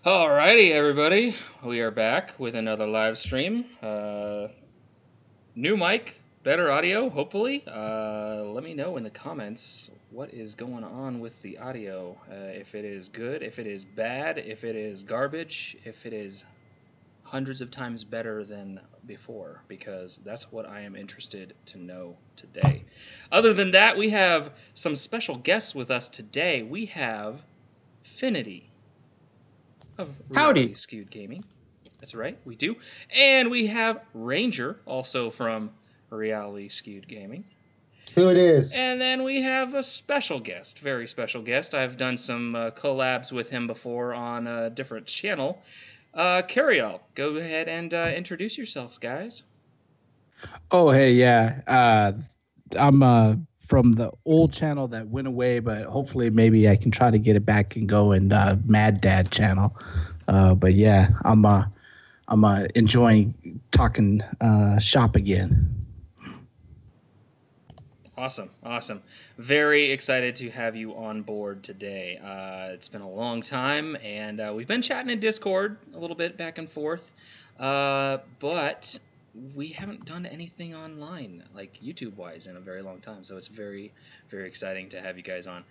Alrighty, everybody. We are back with another live stream. New mic, better audio, hopefully. Let me know in the comments what is going on with the audio. If it is good, if it is bad, if it is garbage, if it is hundreds of times better than before, because that's what I am interested to know today. Other than that, we have some special guests with us today. We have Finity of Reality Howdy. Skewed Gaming. That's right, we do. And we have Ranger, also from Reality Skewed Gaming. Who it is? And then we have a special guest, very special guest. I've done some collabs with him before on a different channel. Carrie, go ahead and introduce yourselves, guys. Oh, hey, yeah. I'm from the old channel that went away, but hopefully maybe I can try to get it back and go in Mad Dad channel. But yeah, I'm enjoying talking shop again. Awesome. Very excited to have you on board today. It's been a long time, and we've been chatting in Discord a little bit back and forth, but we haven't done anything online, like YouTube-wise, in a very long time, so it's very, very exciting to have you guys on.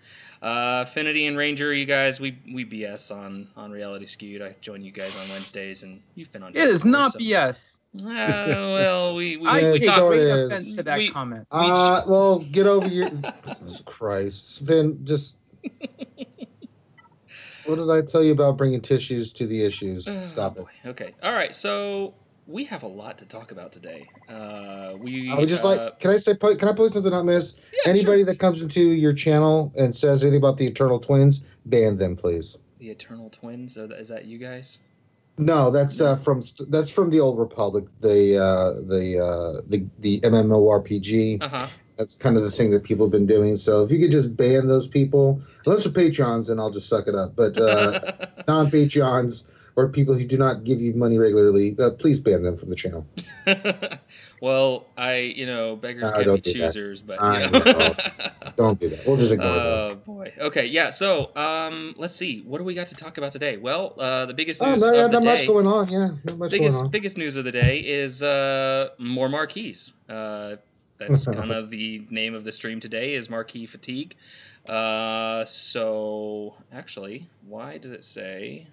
Finity and Ranger, you guys, we BS on Reality Skewed. I join you guys on Wednesdays, and you've been on It is not so. BS. Well, we I take so great it offense is. to that comment. Well, get over your... Christ. Vin, just... What did I tell you about bringing tissues to the issues? Stop it. Okay. All right. So we have a lot to talk about today. I would just can I put something on this? Yeah, Anybody sure. that comes into your channel and says anything about the Eternal Twins, ban them, please. The Eternal Twins? Is that you guys? No, that's from the Old Republic, the MMORPG. Uh-huh. That's kind of the thing that people have been doing. So if you could just ban those people, unless they're Patreons, then I'll just suck it up. But non-Patreons or people who do not give you money regularly, please ban them from the channel. Well, beggars can't be choosers, but don't do that. We'll just ignore that. Oh boy. Okay, yeah. So, let's see. What do we got to talk about today? Well, the biggest news not of the day. much going on. Yeah, not much going on. Biggest news of the day is more marquees. That's kind of the name of the stream today, is Marquee Fatigue. So actually, why does it say?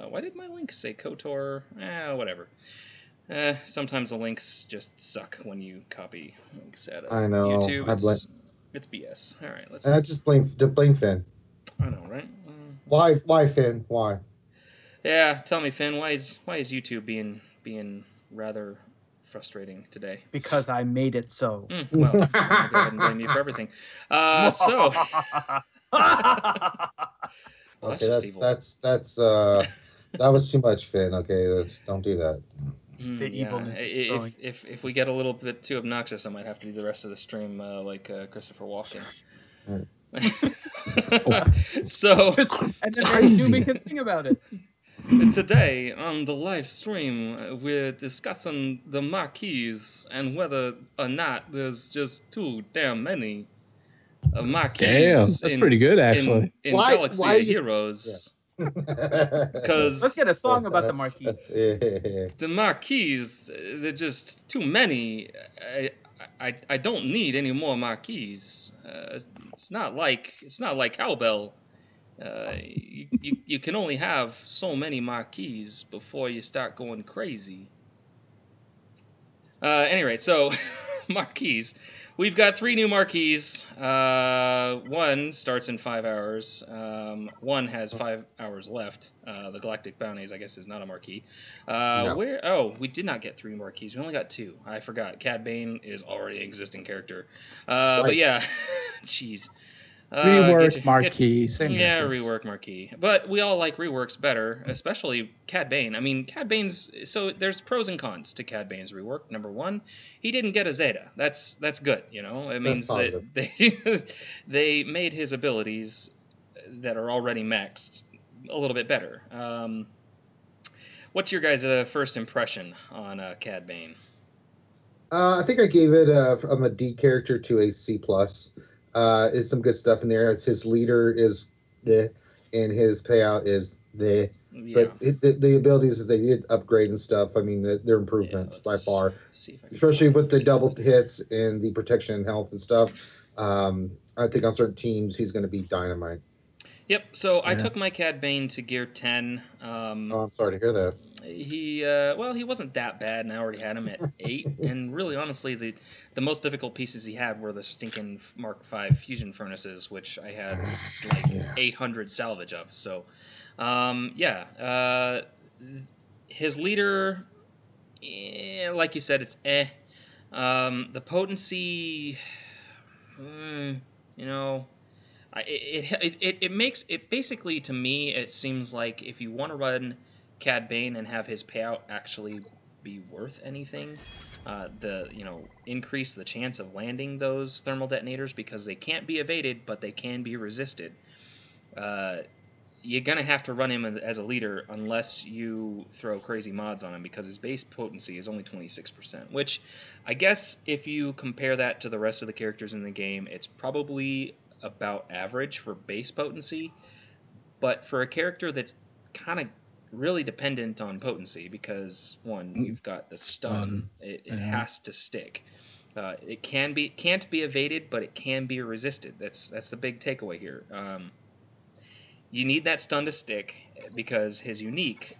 Why did my link say KOTOR? Whatever. Sometimes the links just suck when you copy links out of YouTube. It's BS. All right, let's. Just blame Finn. I know, right? Why Finn? Why? Yeah, tell me, Finn. Why is YouTube being rather frustrating today? Because I made it so. Well, I'll go ahead and blame you for everything. So. Well, okay, that was too much, Finn. Okay, don't do that. The evilness. If we get a little bit too obnoxious, I might have to do the rest of the stream like Christopher Walken. So, and then you can think about it. Today on the live stream, we're discussing the Marquees and whether or not there's just too damn many Marquees. Damn, that's pretty good, actually. In Galaxy of Heroes. Yeah. Because let's get a song about the Marquees. The Marquees, they're just too many. I don't need any more Marquees. It's not like Cowbell. You can only have so many Marquees before you start going crazy. Anyway, so Marquees. We've got 3 new Marquees. One starts in 5 hours. One has 5 hours left. The Galactic Bounties, I guess, is not a Marquee. No. We did not get 3 Marquees. We only got 2. I forgot. Cad Bane is already an existing character. Right. But yeah, jeez. Rework Marquee. Rework Marquee. But we all like reworks better, especially Cad Bane. I mean, Cad Bane's... So there's pros and cons to Cad Bane's rework. Number 1, he didn't get a Zeta. That's good, you know? It means that they made his abilities that are already maxed a little bit better. What's your guys' first impression on Cad Bane? I think I gave it from a D character to a C+. It's some good stuff in there. It's his leader is and his payout is the. Yeah. But the abilities that they did upgrade and stuff, I mean, they're improvements by far. See if I can Especially with the double hits and the protection and health and stuff. I think on certain teams, he's going to be dynamite. Yep. So I took my Cad Bane to gear 10. I'm sorry to hear that. He wasn't that bad, and I already had him at 8. And really, honestly, the most difficult pieces he had were the stinking Mark V fusion furnaces, which I had like 800 salvage of. So, his leader, like you said, it's the potency, it makes it basically, to me, it seems like if you want to run Cad Bane and have his payout actually be worth anything, increase the chance of landing those thermal detonators, because they can't be evaded, but they can be resisted. You're gonna have to run him as a leader unless you throw crazy mods on him, because his base potency is only 26%, which I guess if you compare that to the rest of the characters in the game, it's probably about average for base potency. But for a character that's kind of really dependent on potency, because one, you've got the stun, it has to stick. It can't be evaded, but it can be resisted. That's the big takeaway here. You need that stun to stick, because his unique,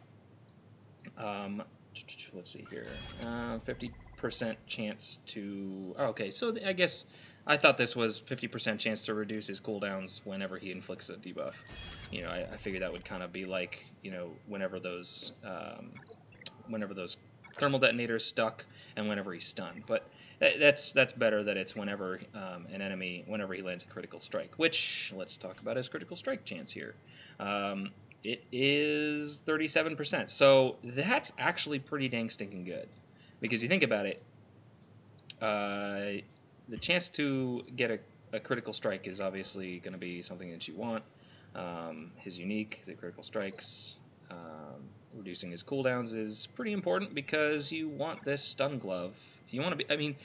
let's see here, 50% chance to, okay, so I guess I thought this was 50% chance to reduce his cooldowns whenever he inflicts a debuff. I figured that would kind of be like, whenever those thermal detonators stuck and whenever he's stunned. But that's better that it's whenever whenever he lands a critical strike, which, let's talk about his critical strike chance here. It is 37%. So that's actually pretty dang stinking good, because you think about it, the chance to get a critical strike is obviously going to be something that you want. His unique, the critical strikes, reducing his cooldowns is pretty important, because you want this stun glove. You want to be, I mean,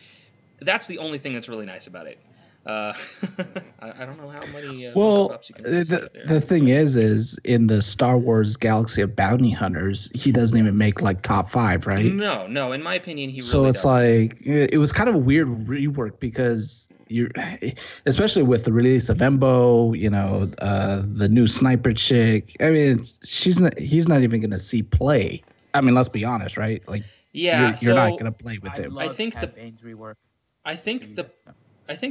that's the only thing that's really nice about it. I don't know how many buffs you can the thing is in the Star Wars galaxy of bounty hunters, he doesn't even make like top 5, right? No, in my opinion, he so really it's doesn't. Like, it was kind of a weird rework, because especially with the release of Embo, the new sniper chick, I mean, he's not even gonna see play. I mean, let's be honest, right? Like, yeah, you're not gonna play with him. I think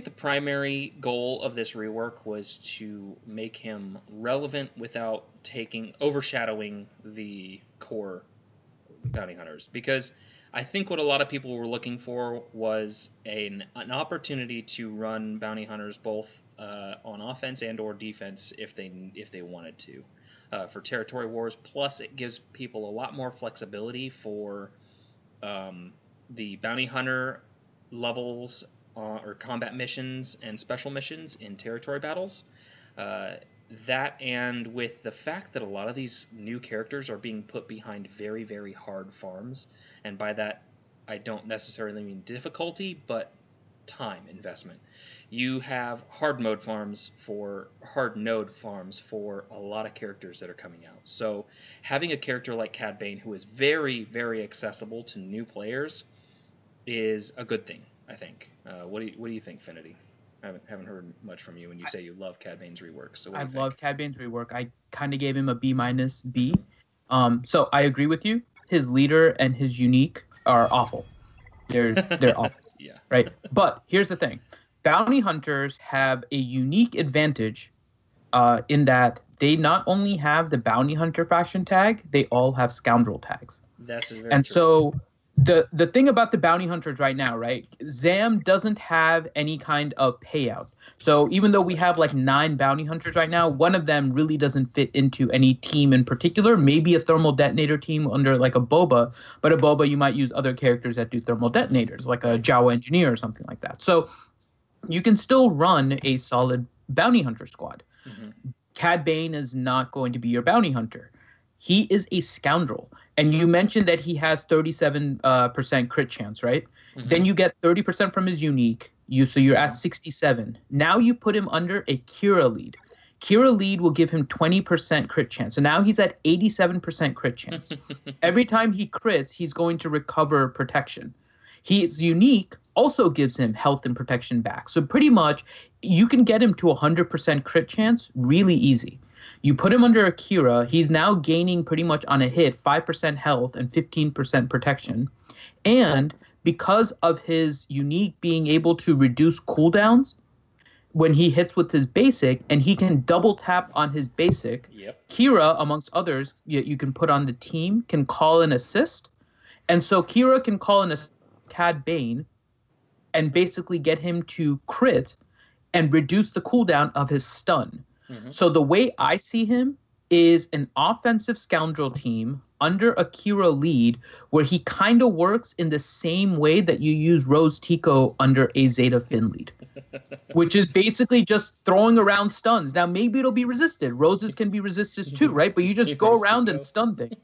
the primary goal of this rework was to make him relevant without overshadowing the core bounty hunters, because I think what a lot of people were looking for was an opportunity to run bounty hunters both on offense and or defense if they wanted to, for territory wars. Plus, it gives people a lot more flexibility for the bounty hunter levels or combat missions and special missions in territory battles. That, and with the fact that a lot of these new characters are being put behind very, very hard farms, and by that I don't necessarily mean difficulty, but time investment. You have hard node farms for a lot of characters that are coming out. So having a character like Cad Bane, who is very, very accessible to new players, is a good thing, I think. What do you think, Finity? I haven't heard much from you when you say you love Cad Bane's rework. So I love Cad Bane's rework. I kind of gave him a B-, B. So I agree with you. His leader and his unique are awful. They're awful. Yeah. Right. But here's the thing: bounty hunters have a unique advantage, in that they not only have the bounty hunter faction tag, they all have scoundrel tags. That's very and true. So the thing about the bounty hunters right now, right? Zam doesn't have any kind of payout. So even though we have like 9 bounty hunters right now, one of them really doesn't fit into any team in particular. Maybe a thermal detonator team under like a Boba, but a Boba you might use other characters that do thermal detonators, like a Jawa engineer or something like that. So you can still run a solid bounty hunter squad. Mm-hmm. Cad Bane is not going to be your bounty hunter. He is a scoundrel. And you mentioned that he has 37% crit chance, right? Mm-hmm. Then you get 30% from his unique. So you're at 67. Now you put him under a Kira lead. Kira lead will give him 20% crit chance. So now he's at 87% crit chance. Every time he crits, he's going to recover protection. His unique also gives him health and protection back. So pretty much you can get him to 100% crit chance really easy. You put him under Akira, he's now gaining pretty much on a hit 5% health and 15% protection. And because of his unique being able to reduce cooldowns when he hits with his basic, and he can double tap on his basic, Kira, amongst others, you can put on the team, can call an assist. And so Kira can call an assist Cad Bane and basically get him to crit and reduce the cooldown of his stun. So the way I see him is an offensive scoundrel team under Akira lead, where he kind of works in the same way that you use Rose Tico under a Zeta Finn lead, which is basically just throwing around stuns. Now, maybe it'll be resisted. Roses can be resisted too, right? But you just go around and stun things.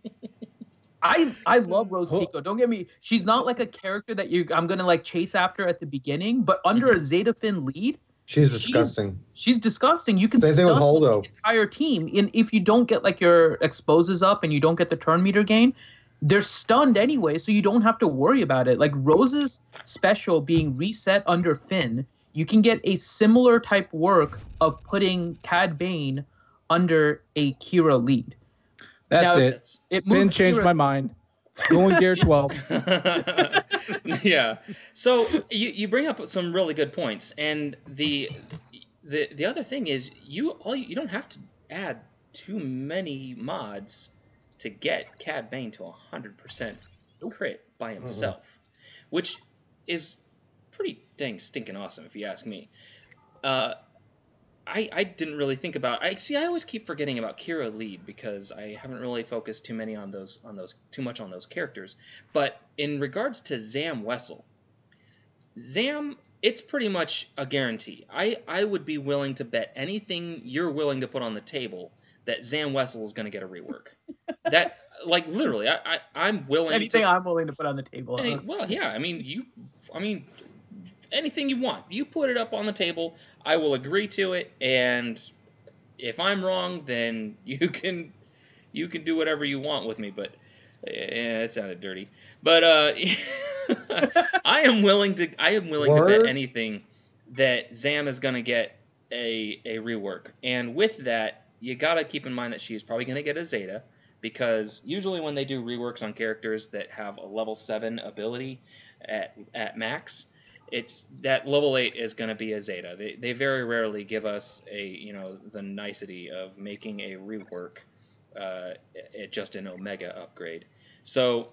I love Rose Tico. Don't get me. She's not like a character that I'm gonna like chase after at the beginning, but under a Zeta Finn lead, she's disgusting. She's disgusting. You can same thing with Holdo. The entire team. And if you don't get like your exposes up and you don't get the turn meter gain, they're stunned anyway, so you don't have to worry about it. Like Rose's special being reset under Finn, you can get a similar type work of putting Cad Bane under a Kira lead. That's now, it. Finn changed my mind. Going Gear 12. Yeah. So you bring up some really good points, and the other thing is you don't have to add too many mods to get Cad Bane to 100% crit by himself, which is pretty dang stinking awesome if you ask me. I didn't really think about. I always keep forgetting about Kira lead because I haven't really focused too much on those characters. But in regards to Zam Wessel, it's pretty much a guarantee. I would be willing to bet anything you're willing to put on the table that Zam Wessel is going to get a rework. That, like, literally, I'm willing. Anything I'm willing to put on the table. Well, yeah. I mean, anything you want. You put it up on the table, I will agree to it, and if I'm wrong, then you can do whatever you want with me, but it sounded dirty. But I am willing to bet anything that Zam is going to get a rework. And with that, you got to keep in mind that she's probably going to get a Zeta, because usually when they do reworks on characters that have a level 7 ability at max, it's that level 8 is going to be a Zeta. They very rarely give us the nicety of making a rework just an Omega upgrade. So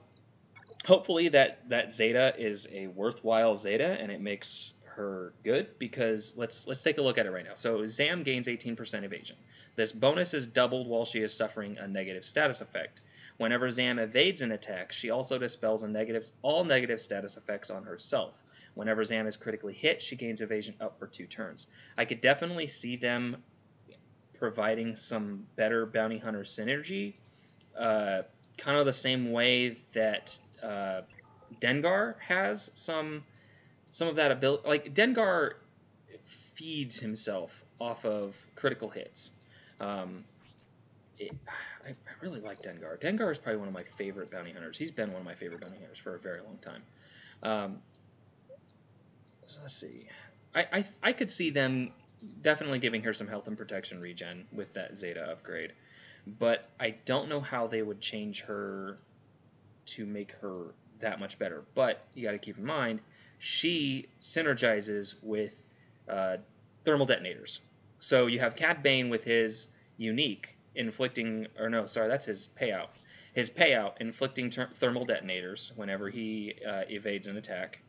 hopefully that Zeta is a worthwhile Zeta and it makes her good, because let's take a look at it right now. So Zam gains 18% evasion. This bonus is doubled while she is suffering a negative status effect. Whenever Zam evades an attack, she also dispels all negative status effects on herself. Whenever Zam is critically hit, she gains evasion up for 2 turns. I could definitely see them providing some better bounty hunter synergy, kind of the same way that Dengar has some of that ability. Like, Dengar feeds himself off of critical hits. I really like Dengar. Dengar is probably one of my favorite bounty hunters. He's been one of my favorite bounty hunters for a very long time. So let's see. I could see them definitely giving her some health and protection regen with that Zeta upgrade, but I don't know how they would change her to make her that much better. But you got to keep in mind, she synergizes with thermal detonators. So you have Cad Bane with his unique that's his payout. His payout inflicting thermal detonators whenever he evades an attack.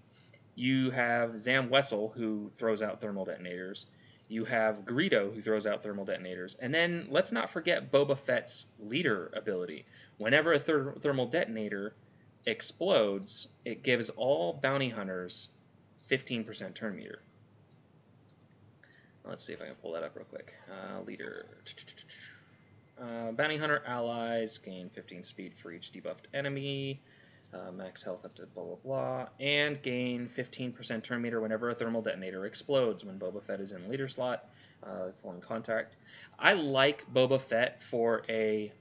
You have Zam Wessel, who throws out thermal detonators. You have Greedo, who throws out thermal detonators. And then let's not forget Boba Fett's leader ability. Whenever a thermal detonator explodes, it gives all bounty hunters 15% turn meter. Let's see if I can pull that up real quick. Leader. Bounty hunter allies gain 15 speed for each debuffed enemy. Max health up to blah blah blah, and gain 15% turn meter whenever a thermal detonator explodes when Boba Fett is in leader slot, following contact. I like Boba Fett for a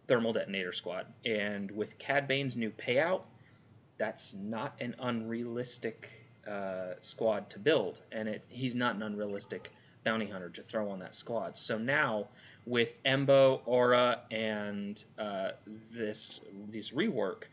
thermal detonator squad, and with Cad Bane's new payout, that's not an unrealistic squad to build, and he's not an unrealistic bounty hunter to throw on that squad. So now with Embo, Aura, and this rework,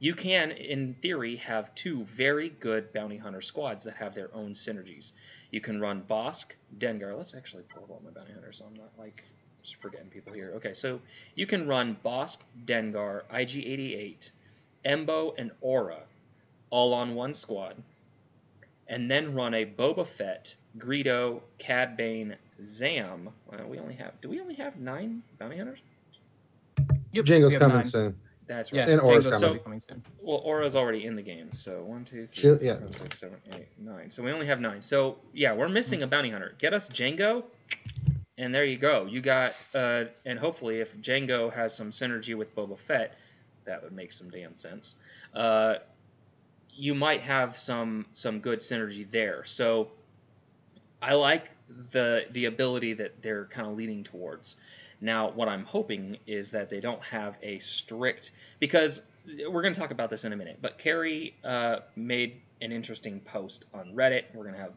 you can, in theory, have two very good bounty hunter squads that have their own synergies. You can run Bosk, Dengar. Let's actually pull up all my bounty hunters so I'm not like just forgetting people here. Okay, so you can run Bosk, Dengar, IG-88, Embo, and Aura all on one squad, and then run a Boba Fett, Greedo, Cad Bane, Zam. Do we only have 9 bounty hunters? Yep, Django's we have coming 9. soon. That's Yeah, right. And Aura's Django's coming. soon. Well, Aura's already in the game, so 1, 2, 3, Yeah. 4, 5, 6, 7, 8, 9. So we only have 9. So yeah, we're missing a bounty hunter. Get us Django, and there you go. You got, and hopefully if Django has some synergy with Boba Fett, that would make some damn sense. You might have some good synergy there. So I like the ability that they're kind of leaning towards. Now, what I'm hoping is that they don't have a strict, because we're going to talk about this in a minute, but Carrie made an interesting post on Reddit. We're going to have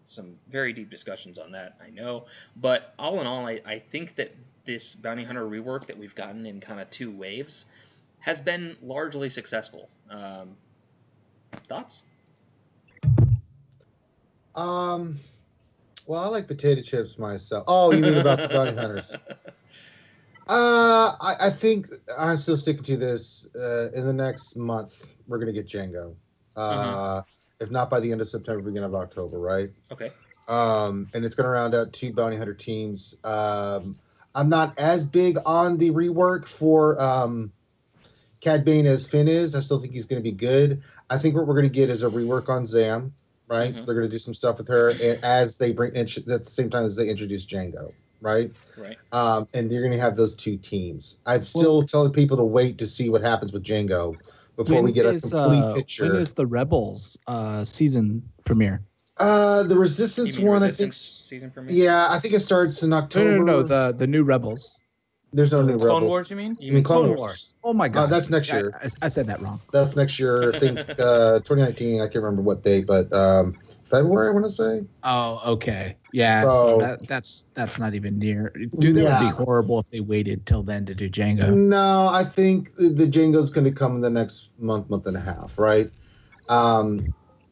some very deep discussions on that, I know. But all in all, I think that this Bounty Hunter rework that we've gotten in kind of 2 waves has been largely successful. Thoughts? Well, I like potato chips myself. Oh, you mean about the bounty hunters? I think I'm still sticking to this. In the next month, we're gonna get Django. If not by the end of September, beginning of October, right? Okay. And it's gonna round out 2 bounty hunter teams. I'm not as big on the rework for Cad Bane as Finn is. I still think he's gonna be good. I think what we're gonna get is a rework on Zam. Right, they're going to do some stuff with her, and as they bring at the same time as they introduce Django, right? Right. And they're going to have those 2 teams. I'm still telling people to wait to see what happens with Django before we get a complete picture. When is the Rebels season premiere? The Resistance one, Resistance I think. Season premiere? Yeah, I think it starts in October. No, the new Rebels. There's no new Rebels. Clone Wars, you mean? You mean Clone Wars? Oh my god, that's next year. I said that wrong. That's next year. I think 2019. I can't remember what date, but February, I want to say. Oh, okay. Yeah, so that's not even near. Dude, that would be horrible if they waited till then to do Django. No, I think the Django's going to come in the next month and a half, right?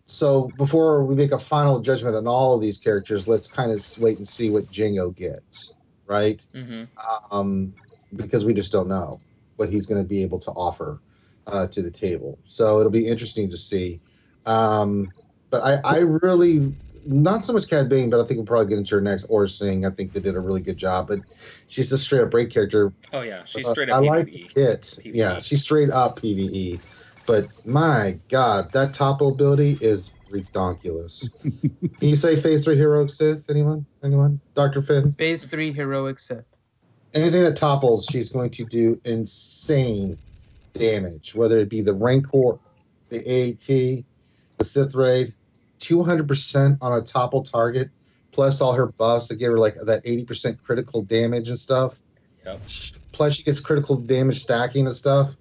So before we make a final judgment on all of these characters, let's kind of wait and see what Django gets, right? Because we just don't know what he's going to be able to offer to the table. So it'll be interesting to see. But I really, not so much Cad Bane, but I think we'll probably get into her next. Or Singh, I think they did a really good job. But she's a straight up break character. Oh yeah, she's straight up. I PvE. like the kit. PvE. Yeah, she's straight up PVE. But my God, that topo ability is redonkulous. Can you say Phase 3 Heroic Sith? Anyone? Dr. Finn? Phase 3 Heroic Sith. Anything that topples, she's going to do insane damage. Whether it be the Rancor, the AAT, the Sith Raid, 200% on a topple target, plus all her buffs to give her like that 80% critical damage and stuff. Yep. Plus she gets critical damage stacking and stuff.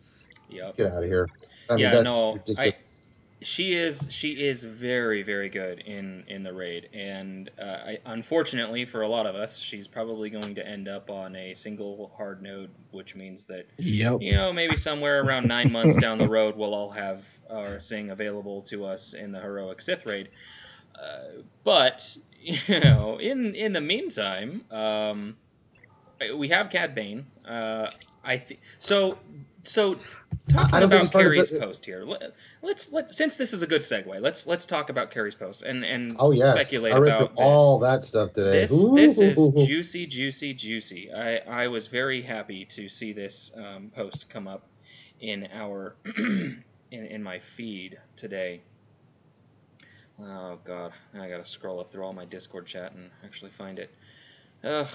Yep. Get out of here. I mean, Yeah, that's no, ridiculous. she is very, very good in the raid, and unfortunately for a lot of us, she's probably going to end up on a single hard node, which means that maybe somewhere around 9 months down the road, we'll all have our Sing available to us in the heroic Sith raid. But in the meantime, we have Cad Bane. So talking about Carrie's post here, let's since this is a good segue, let's talk about Carrie's post and speculate I read about through all that stuff today. This is juicy. I was very happy to see this post come up in our in my feed today. Oh god, now I gotta scroll up through all my Discord chat and actually find it. Oh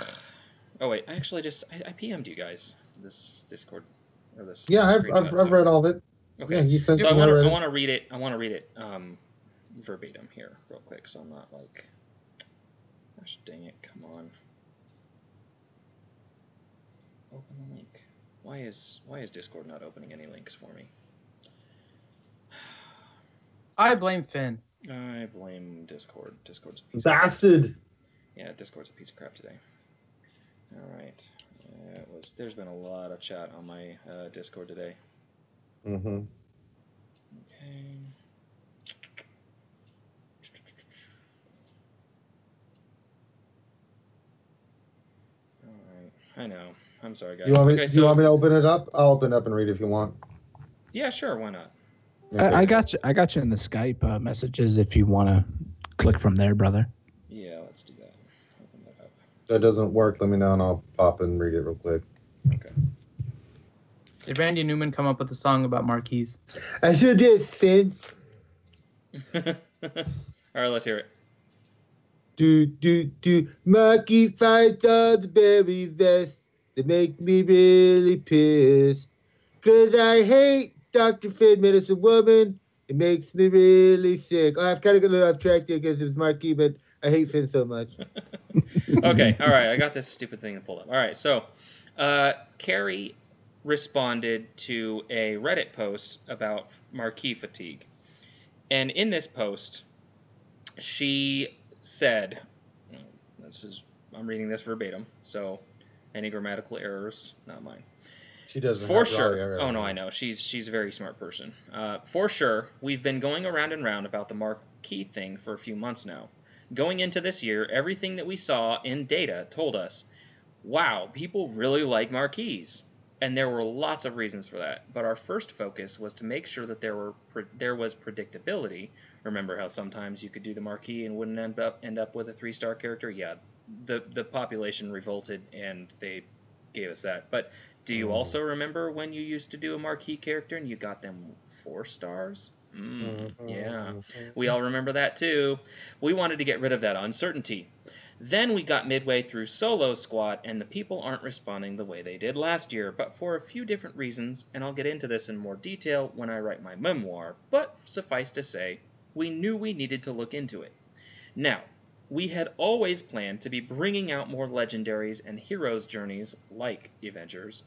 wait, I PM'd you guys this Discord. Or this I've read all of it. Okay. Yeah, you sent So I it want already. to read it. I want to read it verbatim here, real quick. So I'm not like, gosh dang it, come on. Open the link. Why is Discord not opening any links for me? I blame Finn. I blame Discord. Discord's a piece of Bastard. Yeah, Discord's a piece of crap today. All right. There's been a lot of chat on my Discord today. Mm-hmm. Okay. All right. I know. I'm sorry, guys. Do you want me to open it up? I'll open it up and read if you want. Yeah, sure. Why not? Okay. I got you. I got you in the Skype messages if you want to click from there, brother. Yeah, let's do that. Open that up. If that doesn't work, let me know and I'll pop and read it real quick. Okay. Did Randy Newman come up with a song about marquees? I sure did, Finn. All right, let's hear it. Do Marquee finds all the berry vests that make me really pissed. 'Cause I hate Dr. Finn, medicine woman. It makes me really sick. I've kind of got a little off track there because it was Marquee, but I hate Finn so much. Okay, all right. I got this stupid thing to pull up. All right, so Carrie responded to a Reddit post about Marquee fatigue. And in this post, she said, I'm reading this verbatim, so any grammatical errors, not mine. She doesn't. For sure. Oh, no, I know. She's a very smart person. For sure, we've been going around and round about the Marquee thing for a few months now. Going into this year, everything that we saw in data told us, wow, people really like marquees. And there were lots of reasons for that. But our first focus was to make sure that there was predictability. Remember how sometimes you could do the marquee and wouldn't end up with a 3-star character? Yeah, the population revolted and they gave us that. But do you also remember when you used to do a marquee character and you got them 4 stars? Yeah, we all remember that too. We wanted to get rid of that uncertainty. Then we got midway through Solo Squad, and the people aren't responding the way they did last year, but for a few different reasons, and I'll get into this in more detail when I write my memoir, but suffice to say, we knew we needed to look into it. Now, we had always planned to be bringing out more legendaries and heroes' journeys like adventures,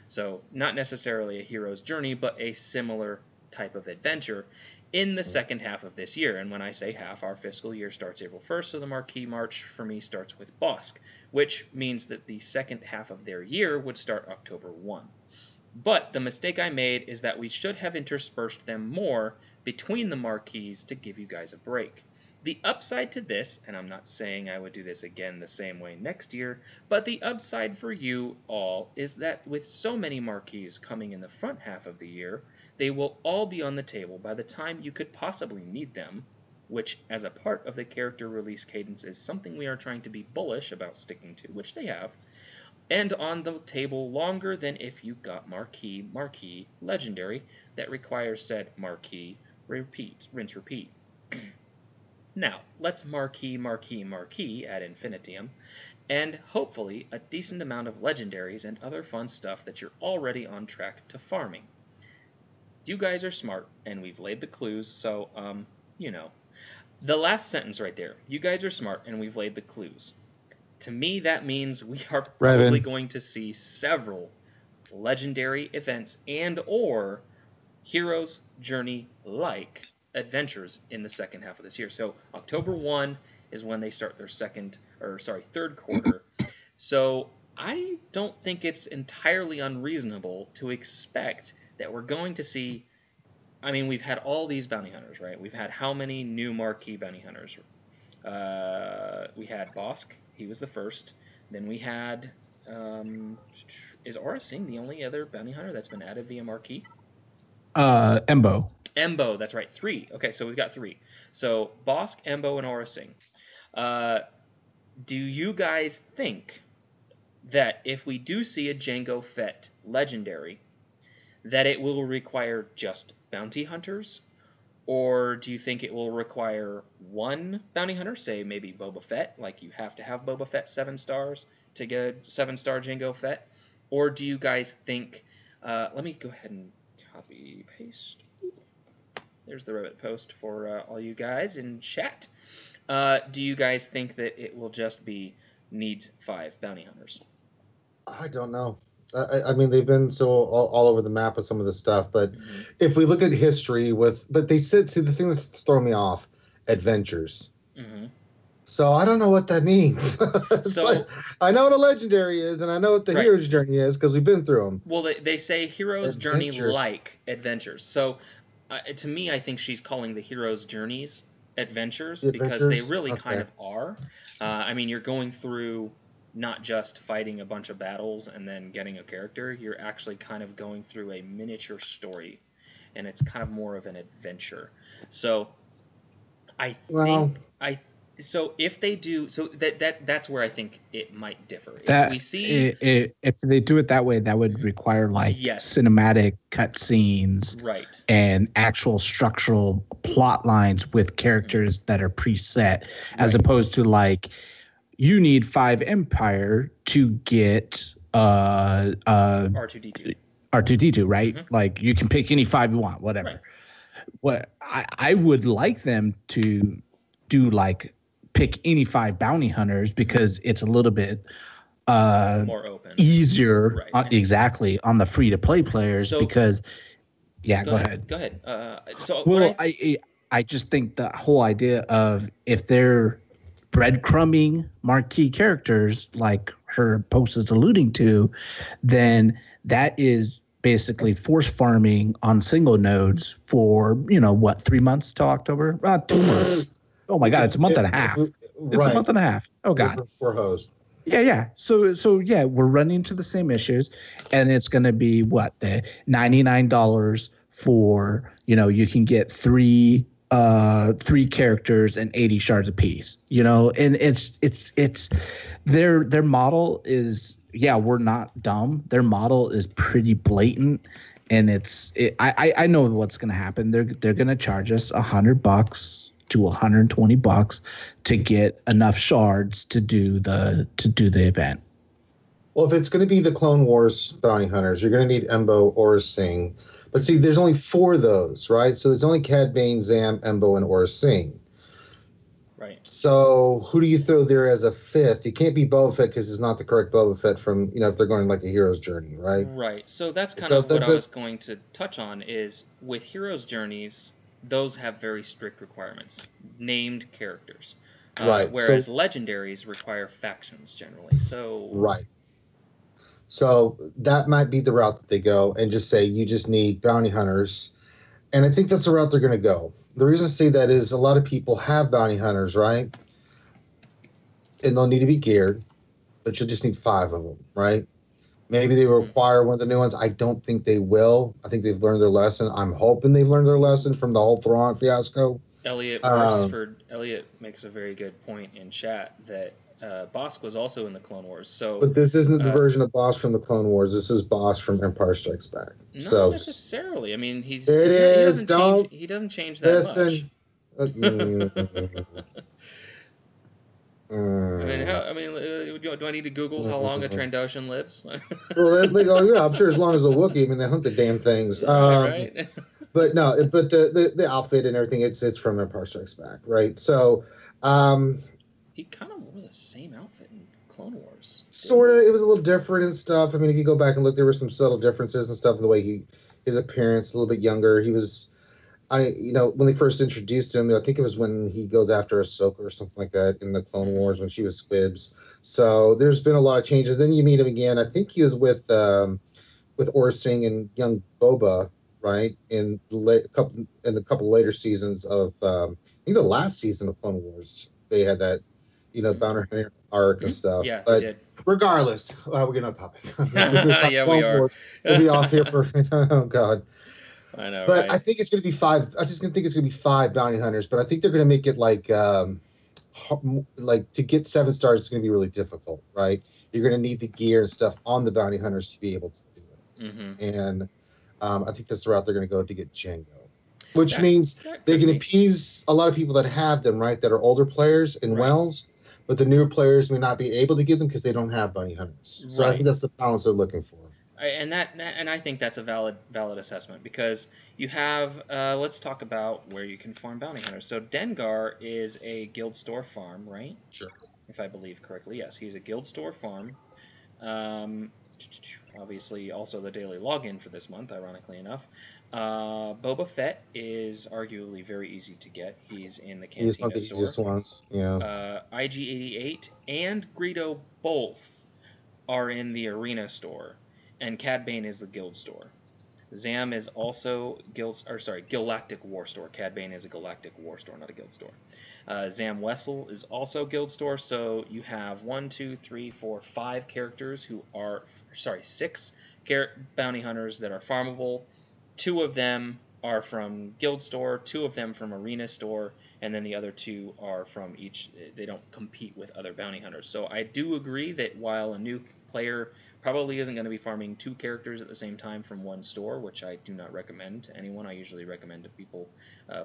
so not necessarily a hero's journey, but a similar type of adventure in the second half of this year. And when I say half, our fiscal year starts April 1st, so the Marquee March for me starts with Bosk, which means that the second half of their year would start October 1. But the mistake I made is that we should have interspersed them more between the Marquees to give you guys a break. The upside to this, and I'm not saying I would do this again the same way next year, but the upside for you all is that with so many Marquees coming in the front half of the year, they will all be on the table by the time you could possibly need them, which as a part of the character release cadence is something we are trying to be bullish about sticking to, which they have, and on the table longer than if you got Marquee, Legendary, that requires said Marquee, rinse, repeat. Now, let's Marquee ad infinitum, and hopefully a decent amount of legendaries and other fun stuff that you're already on track to farming. You guys are smart, and we've laid the clues, so, The last sentence right there, you guys are smart, and we've laid the clues. To me, that means we are probably going to see several legendary events and or Hero's Journey-like adventures in the second half of this year. So October 1 is when they start their third quarter. So I don't think it's entirely unreasonable to expect that we're going to see, we've had all these bounty hunters, right? We've had how many new Marquee bounty hunters? We had Bosk, he was the first. Then we had, is Aura Singh the only other bounty hunter that's been added via Marquee? Embo, that's right, 3. Okay, so we've got 3. So Bosk, Embo, and Aura Singh. Do you guys think that if we do see a Jango Fett legendary, that it will require just bounty hunters? Or do you think it will require one bounty hunter, say maybe Boba Fett, like you have to have Boba Fett 7 stars to get a 7-star Jango Fett? Or do you guys think, let me go ahead and Copy, paste. There's the Reddit post for all you guys in chat. Do you guys think that it will just be needs 5 bounty hunters? I don't know. I mean, they've been so all over the map with some of the stuff, but if we look at history but they said, see, the thing that's throwing me off, adventures. So I don't know what that means. So like, I know what a legendary is, and I know what the hero's journey is because we've been through them. Well, they say hero's journey like adventures. So to me, I think she's calling the hero's journeys adventures because they really kind of are. I mean, you're going through not just fighting a bunch of battles and then getting a character. You're actually kind of going through a miniature story, and it's kind of more of an adventure. So I think so if they do, so that's where I think it might differ. If we see if they do it that way, that would require like cinematic cutscenes, right, and actual structural plot lines with characters that are preset, as opposed to like you need 5 Empire to get R2D2. R2D2, right? Like you can pick any 5 you want, whatever. Right. What I would like them to do, like pick any 5 bounty hunters, because it's a little bit more open, easier, exactly, on the free to play players. So, because go ahead. I just think the whole idea of if they're breadcrumbing marquee characters like her post is alluding to, then that is basically force farming on single nodes for 3 months till October? 2 months. Oh my God, it's a month and a half. It's a month and a half. Oh God. For host. Yeah. So yeah, we're running into the same issues, and it's going to be what, the $99 for, you can get 3 characters and 80 shards apiece, and it's their model is, we're not dumb. Their model is pretty blatant, and I know what's going to happen. They're going to charge us $100 to $120 to get enough shards to do the event. Well, if it's going to be the Clone Wars bounty hunters, you're going to need Embo or Sing. But see, there's only 4 of those, right? So there's only Cad Bane, Zam, Embo, and Aurra Sing. Right. So who do you throw there as a 5th? It can't be Boba Fett because it's not the correct Boba Fett from, if they're going like a hero's journey, right? Right. So that's kind of what I was going to touch on is with hero's journeys, those have very strict requirements, named characters. Right. Whereas legendaries require factions generally. So right. So that might be the route that they go, and just say you just need bounty hunters. And I think that's the route they're going to go. The reason I say that is a lot of people have bounty hunters, right? And they'll need to be geared, but you'll just need 5 of them, right? Maybe they require one of the new ones. I don't think they will. I think they've learned their lesson. I'm hoping they've learned their lesson from the whole Thrawn fiasco. Elliot makes a very good point in chat that Bosk was also in the Clone Wars. But this isn't the version of Bosk from the Clone Wars. This is Bosk from Empire Strikes Back. Not necessarily. I mean, he doesn't change that much. Do I need to Google how long a Trandoshan lives? Well, I'm sure as long as a Wookiee. I mean, they hunt the damn things. Right. But no, the outfit and everything, it's from Empire Strikes Back, right? So, he kind of wore the same outfit in Clone Wars. Sort of. It was a little different and stuff. I mean, if you go back and look, there were some subtle differences and stuff in the way his appearance, a little bit younger. He was, when they first introduced him, I think it was when he goes after Ahsoka or something like that in the Clone Wars when she was Squibs. So there's been a lot of changes. Then you meet him again. I think he was with Aurra Sing and young Boba, right? In a couple later seasons of, I think the last season of Clone Wars, they had that, bounty hunter arc and stuff. Yeah, but regardless, we're getting off topic. Yeah, we are. We'll be off here for oh God. I know, but right? I think it's going to be 5. I just think it's going to be 5 bounty hunters. But I think they're going to make it like to get 7 stars is going to be really difficult, right? You're going to need the gear and stuff on the bounty hunters to be able to do it. And I think that's the route they're going to go to get Jango. Which means they can appease a lot of people that have them, right? That are older players in Wells, but the newer players may not be able to get them because they don't have bounty hunters. So I think that's the balance they're looking for. And I think that's a valid assessment, because you have let's talk about where you can farm bounty hunters. So Dengar is a guild store farm, right? Sure. If I believe correctly, yes, he's a guild store farm. Obviously, also the daily login for this month, ironically enough. Boba Fett is arguably very easy to get. He's in the He's Cantina one of the store. easiest ones. Yeah. IG-88 and Greedo both are in the arena store, and Cad Bane is the guild store. Zam is also Galactic War Store. Cad Bane is a Galactic War Store, not a guild store. Zam Wessel is also guild store. So you have 5 characters who are, 6 bounty hunters that are farmable. 2 of them are from guild store, 2 of them from arena store, and then the other 2 are from each. They don't compete with other bounty hunters. So I do agree that while a new player probably isn't going to be farming 2 characters at the same time from one store, which I do not recommend to anyone. I usually recommend to people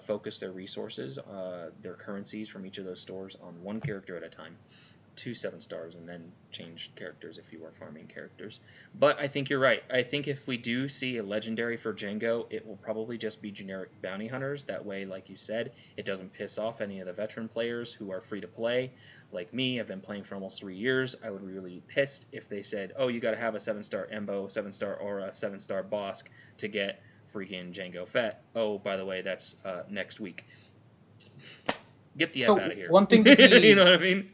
focus their resources, their currencies from each of those stores on one character at a time, 2 7-stars, and then change characters if you are farming characters. But I think you're right. I think if we do see a legendary for Django, it will probably just be generic bounty hunters. That way, like you said, it doesn't piss off any of the veteran players who are free to play. Like me, I've been playing for almost 3 years. I would really be pissed if they said, oh, you got to have a 7-star Embo, 7-star Aura, 7-star Bosk to get freaking Django Fett. Oh, by the way, that's next week. Get the F out of here. One thing you know what I mean?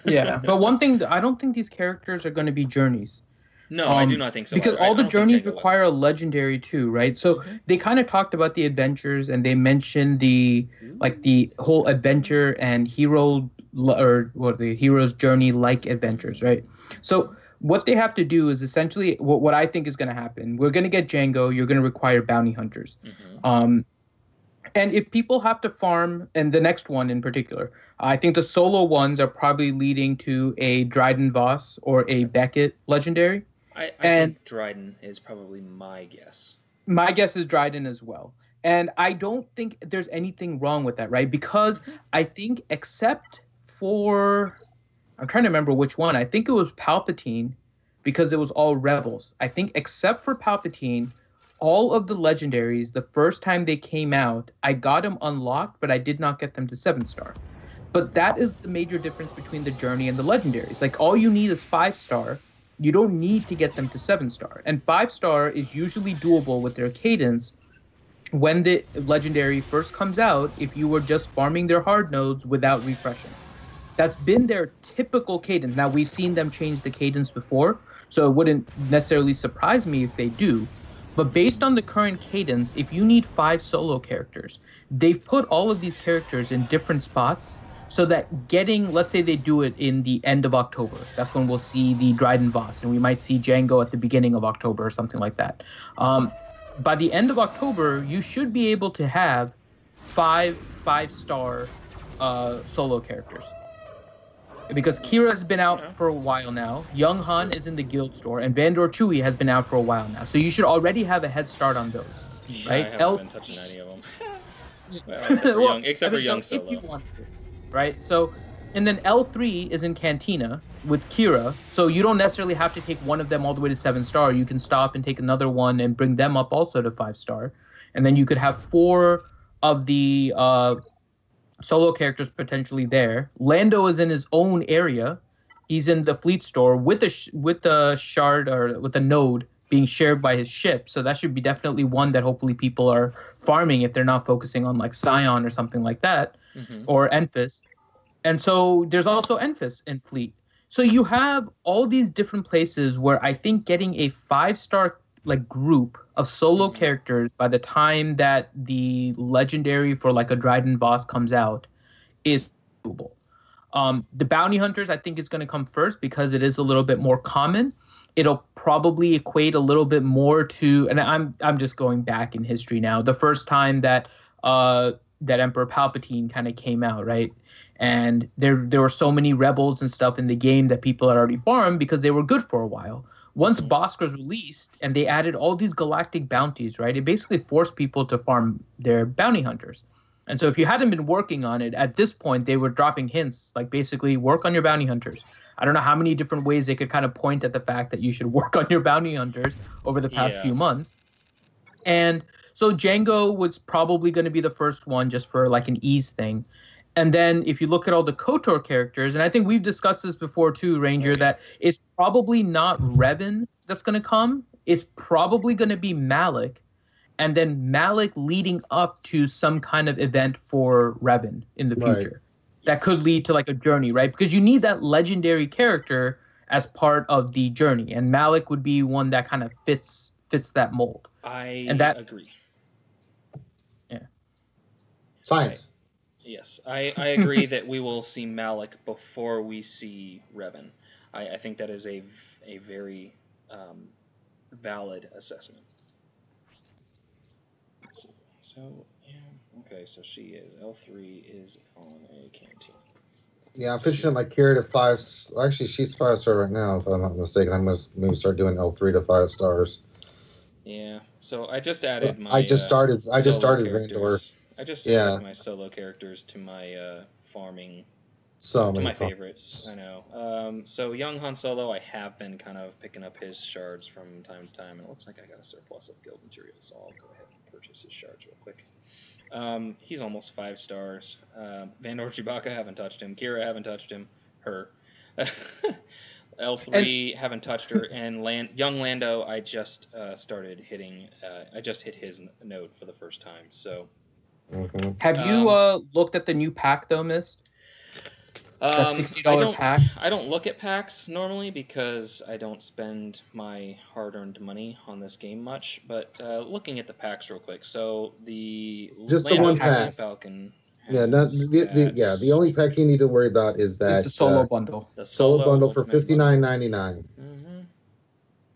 Yeah, but one thing, I don't think these characters are going to be journeys. No, I do not think so. Because all the journeys require a legendary too, right? So they kind of talked about the adventures, and they mentioned the whole adventure and the hero's journey like adventures, right? So what they have to do is essentially what I think is going to happen. We're going to get Django. You're going to require bounty hunters. And if people have to farm, and the next one in particular, I think the solo ones are probably leading to a Dryden Voss or a Beckett legendary. I think Dryden is probably my guess. My guess is Dryden as well. And I don't think there's anything wrong with that, right? Because I think except for, I'm trying to remember which one. I think it was Palpatine, because it was all rebels. I think except for Palpatine, all of the legendaries, the first time they came out, I got them unlocked, but I did not get them to 7-star. But that is the major difference between the journey and the legendaries. Like, all you need is 5-star. You don't need to get them to 7-star. And 5-star is usually doable with their cadence when the legendary first comes out, if you were just farming their hard nodes without refreshing. That's been their typical cadence. Now, we've seen them change the cadence before, so it wouldn't necessarily surprise me if they do. But based on the current cadence, if you need 5 solo characters, they've put all of these characters in different spots so that getting, let's say they do it in the end of October. That's when we'll see the Dryden Voss, and we might see Django at the beginning of October or something like that. By the end of October, you should be able to have 5-star solo characters. Because Kira's been out for a while now. Young Han is in the guild store, and Vandor Chewie has been out for a while now. So you should already have a head start on those, right? I haven't been touching any of them. Well, except for Young Solo. If you want to, right? So, and then L3 is in Cantina with Kira, so you don't necessarily have to take one of them all the way to 7-star. You can stop and take another one and bring them up also to 5-star, and then you could have 4 of the solo characters potentially there. Lando is in his own area. He's in the fleet store with the shard, or with the node being shared by his ship. So that should be definitely one that hopefully people are farming if they're not focusing on like Scion or something like that, or Enfys. And so there's also Enfys in fleet. So you have all these different places where I think getting a 5-star like group of solo characters by the time that the legendary for like a Dryden Voss comes out is doable. The bounty hunters I think is going to come first because it is a little bit more common. It'll probably equate a little bit more to, and I'm just going back in history now, the first time that that Emperor Palpatine kind of came out, right? And there were so many rebels and stuff in the game that people had already farmed because they were good for a while. Once Bosk was released and they added all these galactic bounties, right, it basically forced people to farm their bounty hunters. And so if you hadn't been working on it, at this point, they were dropping hints like basically work on your bounty hunters. I don't know how many different ways they could kind of point at the fact that you should work on your bounty hunters over the past few months. And so Django was probably going to be the first one just for like an ease thing. And then if you look at all the KOTOR characters, and I think we've discussed this before too, Ranger, that it's probably not Revan that's going to come. It's probably going to be Malik. And then Malik leading up to some kind of event for Revan in the future. That could lead to like a journey, right? Because you need that legendary character as part of the journey. And Malik would be one that kind of fits that mold. I agree. Yeah. Science. Yes, I agree that we will see Malik before we see Revan. I think that is a very valid assessment. So, yeah, okay, so she is, L3 is on a canteen. Yeah, I'm finishing up my Carrie to 5. Actually, she's 5-star right now, if I'm not mistaken. I'm going to maybe start doing L3 to 5 stars. Yeah, so I just added my I just started Vandor. I just added my solo characters to my farming, to my favorites. I know. So young Han Solo, I have been kind of picking up his shards from time to time, and it looks like I got a surplus of guild materials, so I'll go ahead and purchase his shards real quick. He's almost 5 stars. Vandor Chewbacca, haven't touched him. Kira, haven't touched him. Her. L3, haven't touched her. And young Lando, I just started hitting. I just hit his node for the first time. So. Mm-hmm. Have you looked at the new pack though, Mist? That $60 pack? I don't look at packs normally because I don't spend my hard-earned money on this game much. But looking at the packs real quick, so just the one pack. Falcon. The only pack you need to worry about is that the solo bundle. The solo bundle for $59.99. Mm-hmm.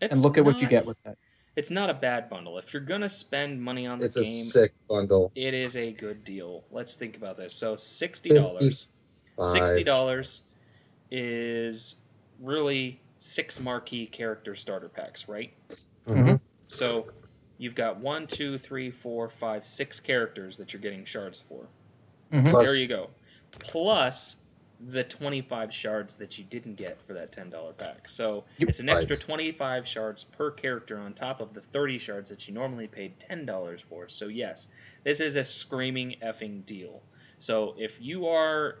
And look at what you get with that. It's not a bad bundle. If you're gonna spend money on the game, it's a sick bundle. It is a good deal. Let's think about this. So $60. $60 is really 6 marquee character starter packs, right? Mm-hmm. So you've got 1, 2, 3, 4, 5, 6 characters that you're getting shards for. Mm-hmm. There you go. Plus the 25 shards that you didn't get for that $10 pack. So it's an extra 25 shards per character on top of the 30 shards that you normally paid $10 for. So yes, this is a screaming effing deal. So if you are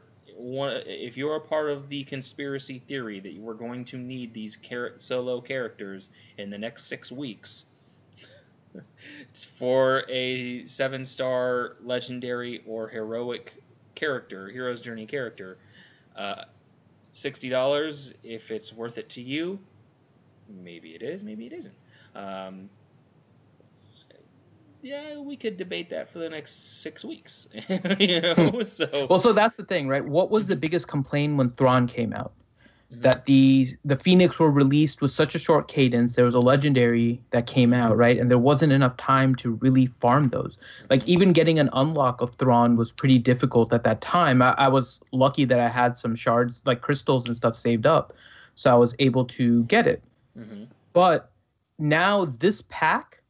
part of the conspiracy theory that we're going to need these solo characters in the next 6 weeks for a 7-star legendary or heroic character, hero's journey character, $60, if it's worth it to you, maybe it is, maybe it isn't. Yeah, we could debate that for the next 6 weeks. So that's the thing, right? What was the biggest complaint when Thrawn came out? Mm-hmm. That the Phoenix were released with such a short cadence. There was a legendary that came out, right? And there wasn't enough time to really farm those. Like, even getting an unlock of Thrawn was pretty difficult at that time. I was lucky that I had some shards, like crystals and stuff, saved up. So I was able to get it. Mm-hmm. But now this pack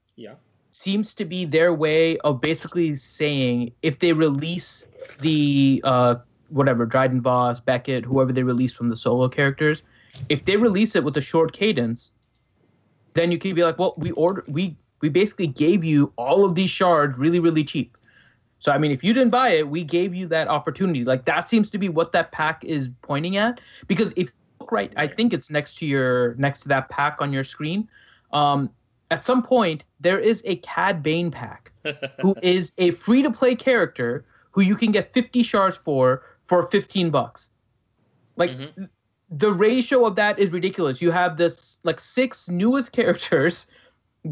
seems to be their way of basically saying, if they release the Dryden Voss, Beckett, whoever they release from the solo characters, if they release it with a short cadence, then you can be like, well, we basically gave you all of these shards really, really cheap. So I mean, if you didn't buy it, we gave you that opportunity. Like, that seems to be what that pack is pointing at. Because if you look right, I think it's next to that pack on your screen. At some point, there is a Cad Bane pack, who is a free-to-play character who you can get 50 shards for $15. Like, the ratio of that is ridiculous. You have this, like, 6 newest characters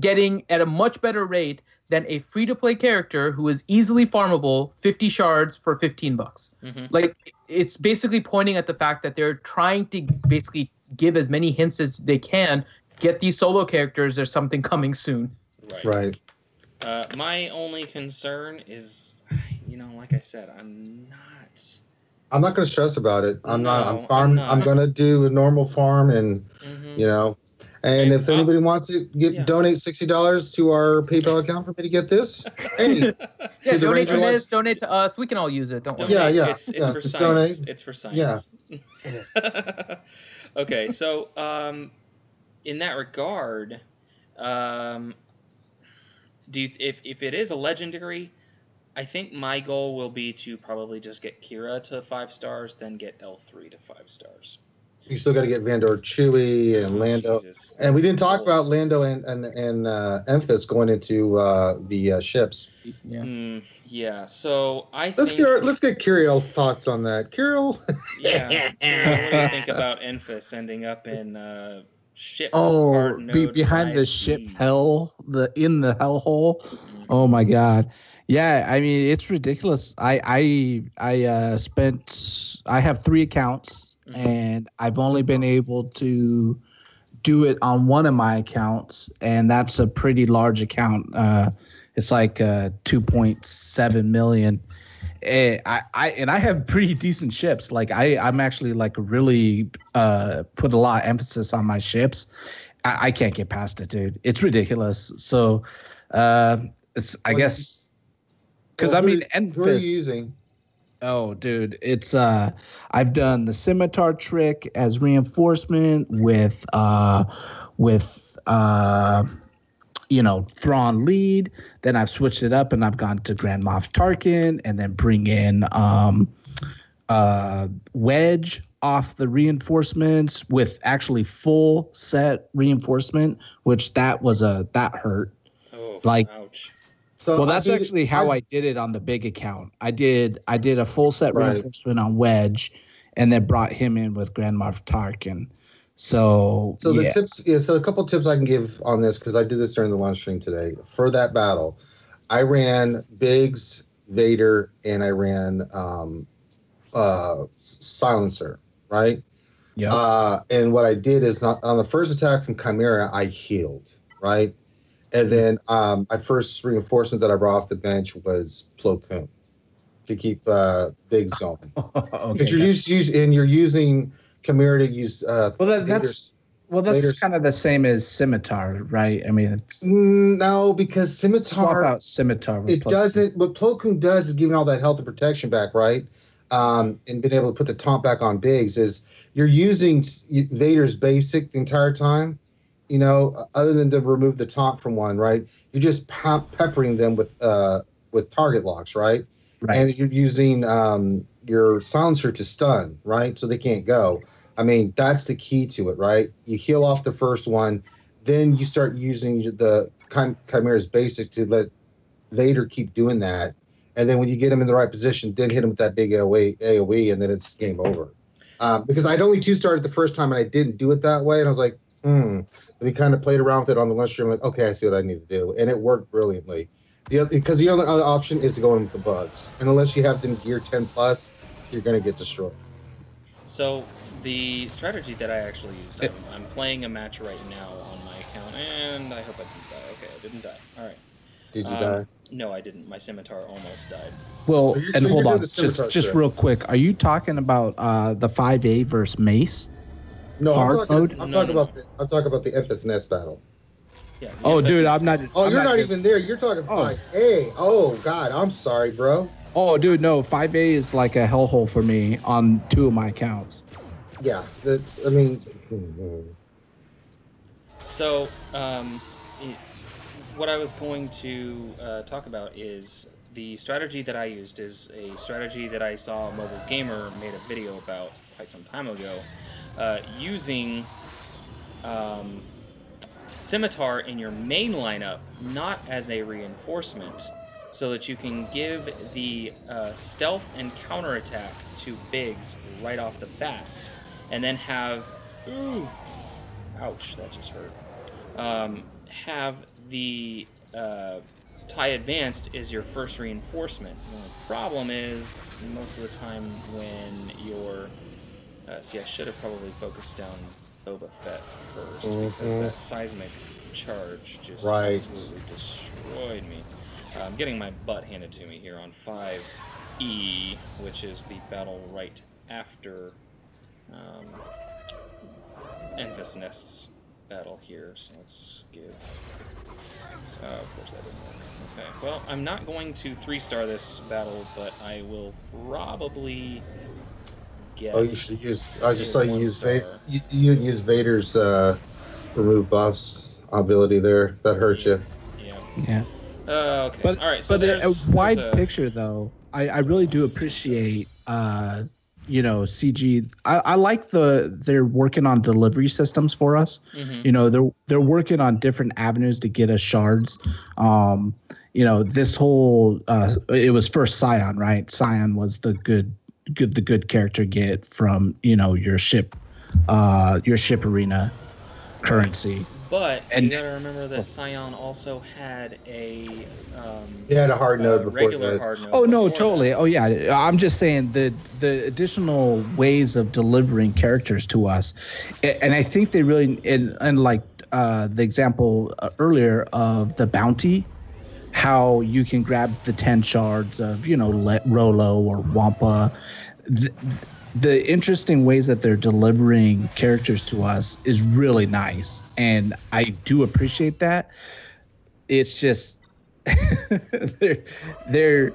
getting at a much better rate than a free-to-play character who is easily farmable, 50 shards for $15. Mm-hmm. Like, it's basically pointing at the fact that they're trying to basically give as many hints as they can. Get these solo characters. There's something coming soon. Right. My only concern is, like I said, I'm not going to stress about it. I'm going to do a normal farm, and and if anybody wants to donate $60 to our PayPal account for me to get this, hey, donate to this, donate to us. We can all use it. Don't worry. It's for science. It's for science. Yeah. Okay, so in that regard, if it is a legendary, I think my goal will be to probably just get Kira to 5 stars, then get L3 to 5 stars. You still got to get Vandor, Chewie, and Lando. Jesus. And we didn't talk about Lando and Emphas going into the ships. Yeah. Yeah. So Let's get Kirill thoughts on that. Kirill. Yeah. Kirill, what do you think about Emphas ending up in ship? Behind the ship hell, in the hellhole. Oh my God. Yeah, I mean it's ridiculous. I have 3 accounts. And I've only been able to do it on one of my accounts, and that's a pretty large account. It's like 2.7 million. I have pretty decent ships. Like I'm actually like really put a lot of emphasis on my ships. I can't get past it, dude. It's ridiculous. So I guess because who are you Enfys. using? Oh, dude, it's I've done the scimitar trick as reinforcement with Thrawn lead. Then I've switched it up and I've gone to Grand Moff Tarkin and then bring in Wedge off the reinforcements with actually full set reinforcement, which that hurt. Oh, like, ouch. So that's actually how I did it on the big account. I did a full set reinforcement on Wedge, and then brought him in with Grand Moff Tarkin. So the tips, so a couple tips I can give on this because I did this during the launch stream today. For that battle, I ran Biggs, Vader, and I ran Silencer, right? Yeah. And what I did is on the first attack from Chimera, I healed, right? And then my first reinforcement that I brought off the bench was Plo Koon to keep Biggs going. Because you're using Chimera to use. That's kind of the same as Scimitar, right? I mean, it's no, because Scimitar swap out Scimitar. With it doesn't. What Plo Koon does is giving all that health and protection back, right? And being able to put the taunt back on Biggs is you're using Vader's basic the entire time. Other than to remove the taunt from one, right? You're just peppering them with target locks, right? Right. And you're using your silencer to stun, right? So they can't go. I mean, that's the key to it, right? You heal off the first one, then you start using the Chimera's basic to let Vader keep doing that. And then when you get him in the right position, then hit him with that big AoE, and then it's game over. Because I'd only 2-starred the first time, and I didn't do it that way. And I was like, we kind of played around with it on the lunch stream. Like, okay, I see what I need to do, and it worked brilliantly. Because the other option is to go in with the bugs, and unless you have them gear 10+, you're going to get destroyed. So the strategy that I actually used, I'm playing a match right now on my account, and I hope I didn't die. Okay, I didn't die. All right. Did you die? No, I didn't. My scimitar almost died. Well, hold on, just real quick. Are you talking about the 5A versus Mace? No, hard mode? I'm talking about the Emphas Nest battle. Yeah. Oh, dude, I'm not. Oh, you're not even there. You're talking 5A. Oh, God, I'm sorry, bro. Oh, dude, no. 5A is like a hellhole for me on 2 of my accounts. Yeah, So, what I was going to talk about is the strategy that I used is a strategy that I saw a mobile gamer made a video about quite some time ago, using Scimitar in your main lineup, not as a reinforcement, so that you can give the stealth and counterattack to Biggs right off the bat, and then have, ooh, ouch, that just hurt, have the TIE Advanced is your first reinforcement. The problem is, most of the time when you're, see, I should have probably focused down Boba Fett first, because that seismic charge just absolutely destroyed me. I'm getting my butt handed to me here on 5E, which is the battle right after Enfys Nest's battle here. So let's give. Of course that didn't work. Okay, well, I'm not going to 3-star this battle, but I will probably get. Oh, you should use. I just saw you one use star. you use Vader's remove buffs ability there. That hurt you. Yeah. Okay. But All right. So but a wide there's a picture though, I really do appreciate CG. I like they're working on delivery systems for us. Mhm. You know, they're working on different avenues to get us shards. This whole it was first Scion, right? Scion was the good character get from your ship arena currency. But And you gotta remember that Scion also had a You had a hard node before regular that. hard node. Oh no, before totally. that. Oh yeah, I'm just saying the additional ways of delivering characters to us, and I think they really and like the example earlier of the bounty, how you can grab the 10 shards of Rolo or Wampa. The interesting ways that they're delivering characters to us is really nice, and I do appreciate that. It's just they're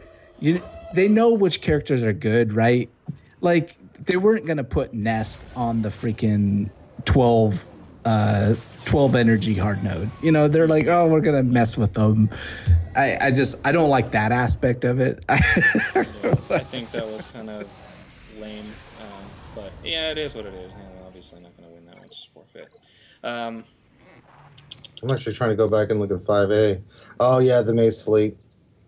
they know which characters are good, right? Like they weren't gonna put Nest on the freaking 12 energy hard node. They're like, oh, we're gonna mess with them. I don't like that aspect of it. I think that was kind of lame, but yeah, it is what it is. Obviously not gonna win that one, just forfeit. I'm actually trying to go back and look at 5A. Oh yeah, the Mace Fleet.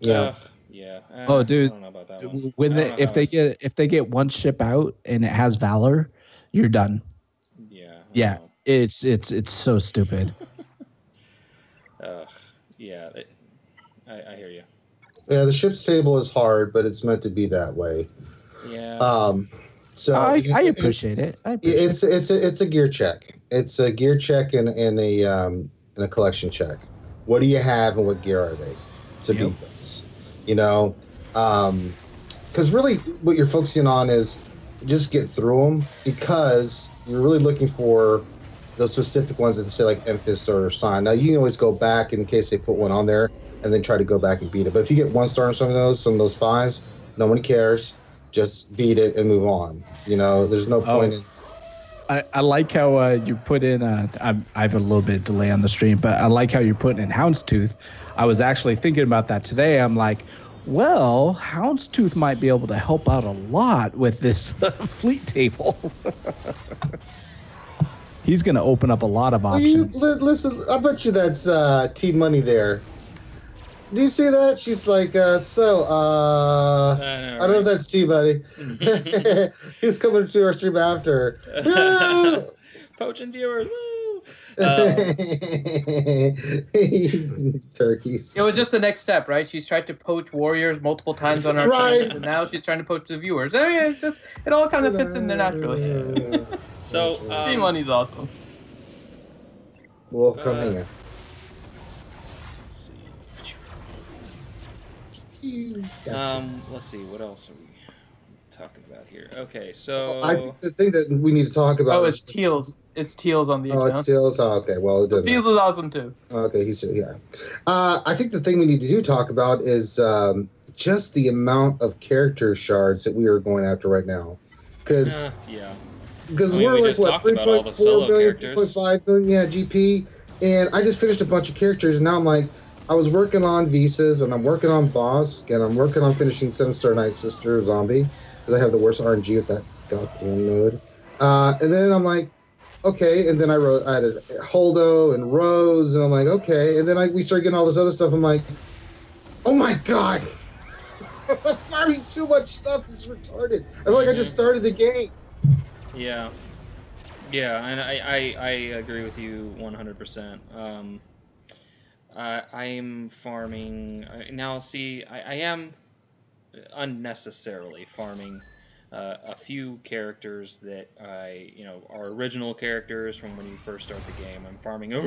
Yeah. Yeah. Oh, dude. I don't know about that one. If they get one ship out and it has Valor, you're done. Yeah. Yeah. It's so stupid. Yeah. I hear you. Yeah, the ship's table is hard, but it's meant to be that way. Yeah. So I appreciate it. It's a gear check. It's a gear check and a collection check. What do you have and what gear are they to beat those? Because really what you're focusing on is just get through them, because you're really looking for those specific ones that say like Emphas or Sign. Now you can always go back in case they put one on there and then try to go back and beat it. But if you get 1 star on some of those 5s, no one cares. Just beat it and move on. There's no point in. I like how you put in. I have a little bit of delay on the stream, but I like how you're putting in Houndstooth. I was actually thinking about that today. I'm like, well, Houndstooth might be able to help out a lot with this fleet table. He's going to open up a lot of options. Listen, I bet you that's Team Money there. Do you see that? She's like, I don't know if that's T-Buddy. He's coming to our stream after. Poaching viewers, woo! Turkeys. It was just the next step, right? She's tried to poach warriors multiple times on our streams, and now she's trying to poach the viewers. I mean, it all kind of fits in there naturally. So, Team Money's awesome. Well, come here. Let's see, what else are we talking about here? Okay, so the thing that we need to talk about. Oh, it's Teals. It's Teals on the account. Oh, it's Teals. Oh, okay. Well, it doesn't. Teals is awesome too. Okay, he's here. I think the thing we need to talk about is just the amount of character shards that we are going after right now, because we're like what 3.4 million, 3.5 million, GP, and I just finished a bunch of characters, and now I'm like, I was working on Visas, and I'm working on Bosk, and I'm working on finishing 7-star Night Sister Zombie, because I have the worst RNG with that goddamn node. And then I'm like, okay, and then I added Holdo and Rose, and I'm like, okay, and then we started getting all this other stuff. I'm like, oh my god, I'm farming too much stuff. This is retarded. I feel like I just started the game. Yeah, and I agree with you 100%. I'm farming now. See, I am unnecessarily farming a few characters that are original characters from when you first start the game. I'm farming and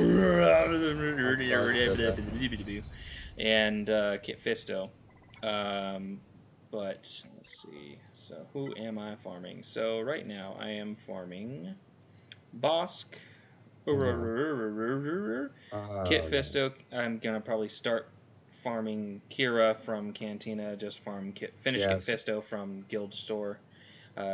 Kit Fisto. But let's see. So who am I farming? So right now I am farming Bosk. Kit Fisto. I'm gonna probably start farming Kira from Cantina. Just finish Kit Fisto from Guild Store.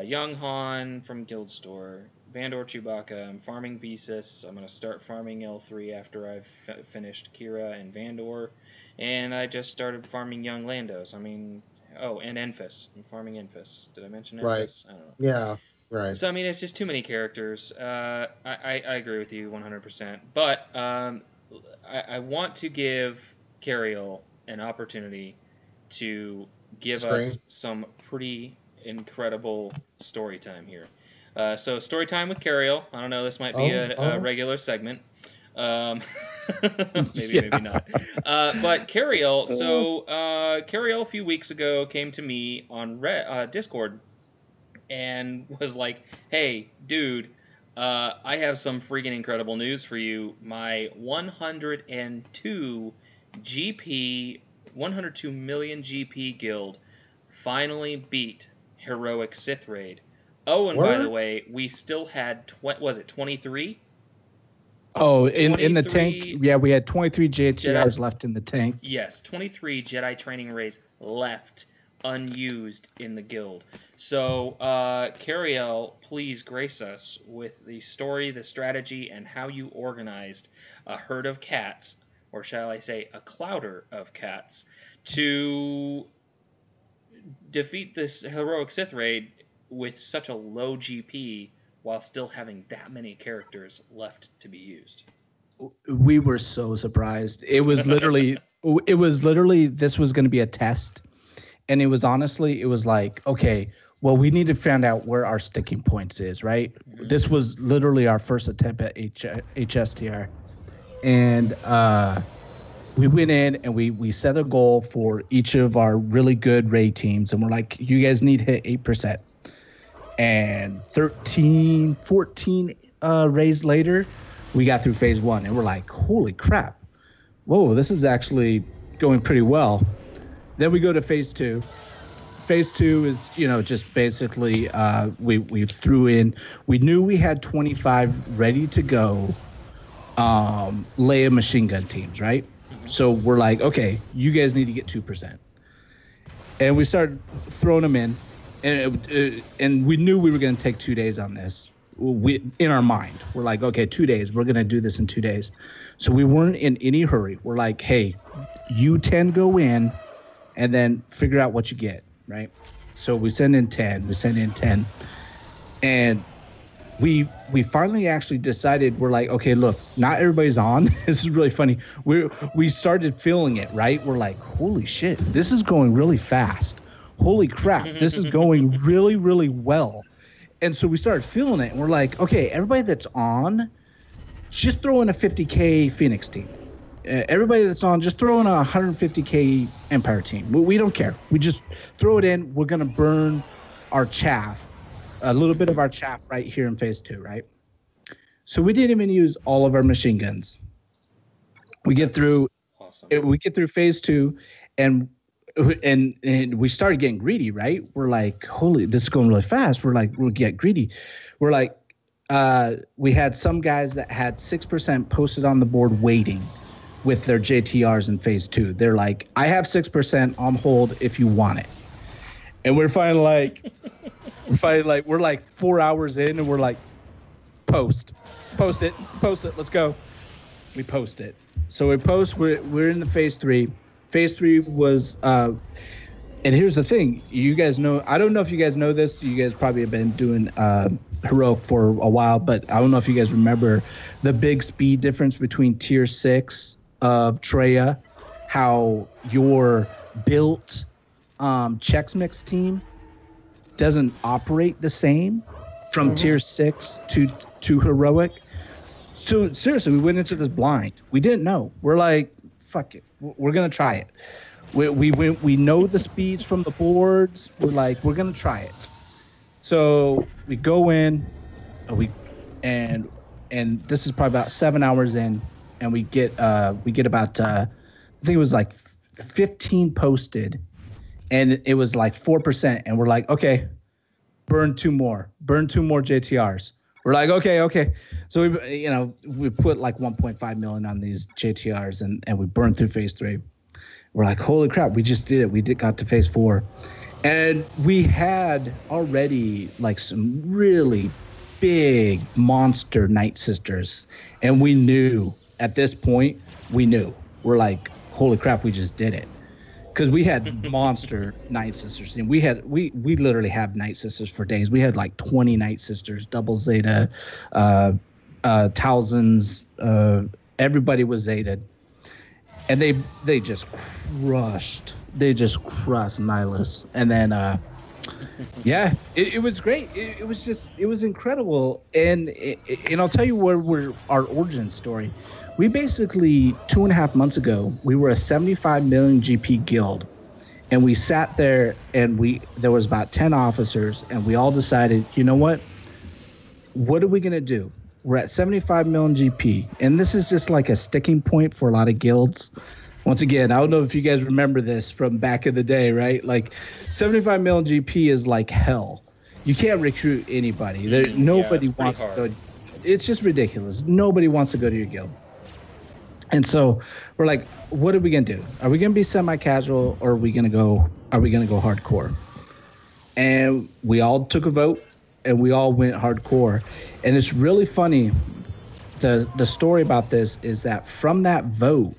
Young Han from Guild Store, Vandor Chewbacca. I'm farming Visas. I'm going to start farming L3 after I've finished Kira and Vandor. And I just started farming Young Landos. I mean, oh, and Enfys. I'm farming Enfys. Did I mention Enfys? Right. I don't know. Yeah, right. So, I mean, it's just too many characters. I agree with you 100%. But I want to give Carriel an opportunity to give us some pretty incredible story time here. So story time with Carriel. I don't know, this might be a regular segment. Maybe not. But Carriel, so Carriel a few weeks ago came to me on Discord and was like, hey, dude, I have some freaking incredible news for you. My 102 million GP guild finally beat Heroic Sith Raid. Oh, and by the way, we still had, 23? Oh, in the tank, yeah, we had 23 JTRs left in the tank. Yes, 23 Jedi training rays left unused in the guild. So, Carriel, please grace us with the story, the strategy, and how you organized a herd of cats, or shall I say a clouder of cats, to defeat this heroic Sith raid with such a low GP while still having that many characters left to be used. We were so surprised. It was literally this was going to be a test. And it was like, okay, well, we need to find out where our sticking points is, right? Mm-hmm. This was literally our first attempt at HSTR. And we went in and we set a goal for each of our really good raid teams. And we're like, you guys need to hit 8%. And 13, 14 raids later, we got through phase 1. And we're like, holy crap. Whoa, this is actually going pretty well. Then we go to phase 2. Phase 2 is, just basically we threw in. We knew we had 25 ready to go Leia machine gun teams, right? So we're like, okay, you guys need to get 2%. And we started throwing them in. And we knew we were going to take 2 days on this. In our mind, we're like, okay, 2 days. We're going to do this in 2 days. So we weren't in any hurry. We're like, hey, you 10 go in and then figure out what you get, right? So we send in 10. And we finally actually decided, we're like, okay, look, not everybody's on. This is really funny. We started feeling it, right? We're like, holy shit, this is going really fast. Holy crap, this is going really, really well. And so we started feeling it, and we're like, okay, everybody that's on, just throw in a 50K Phoenix team. Everybody that's on, just throw in a 150K Empire team. We don't care. We just throw it in. We're going to burn our chaff, a little bit of our chaff right here in phase 2, right? So we didn't even use all of our machine guns. We get through phase 2, and we started getting greedy, right? We're like, holy, this is going really fast. We're like, we'll get greedy. We're like, we had some guys that had 6% posted on the board waiting with their JTRs in phase 2. They're like, I have 6% on hold if you want it. And we're finally like, we're like 4 hours in, and we're like, post it, let's go. We post it. So we post, we're in the phase 3. Phase 3 was, and here's the thing, you guys know, I don't know if you guys know this, you guys probably have been doing Heroic for a while, but I don't know if you guys remember the big speed difference between tier 6 of Treya, how your built Chex Mix team doesn't operate the same from tier 6 to Heroic. So seriously, we went into this blind. We didn't know. We're like, fuck it, we're gonna try it. We know the speeds from the boards. We're like, we're gonna try it. So we go in, and this is probably about 7 hours in, and we get about I think it was like 15 posted, and it was like 4%, and we're like, okay, burn two more JTRs. We're like, okay. So we put like 1.5 million on these JTRs, and we burned through phase 3. We're like, holy crap, we just did it. We got to phase 4. And we had already like some really big monster Night Sisters. And we knew at this point, we're like, holy crap, we just did it. Because we had monster Night Sisters. And we literally have Night Sisters for days. We had like 20 Night Sisters, double Zeta, thousands, everybody was Zeta'd. And they just crushed Nihilus. And then yeah, it was great. It was incredible. And I'll tell you where our origin story. We basically 2.5 months ago, we were a 75 million GP guild, and we sat there and there was about 10 officers, and we all decided, you know what are we gonna do? We're at 75 million GP, and this is just like a sticking point for a lot of guilds. Once again, I don't know if you guys remember this from back in the day, right? Like 75 million GP is like hell. You can't recruit anybody. Nobody wants to go. It's just ridiculous. Nobody wants to go to your guild. And so we're like, what are we gonna do? Are we gonna be semi-casual, or are we gonna go hardcore? And we all took a vote, and we all went hardcore. And it's really funny. The story about this is that from that vote,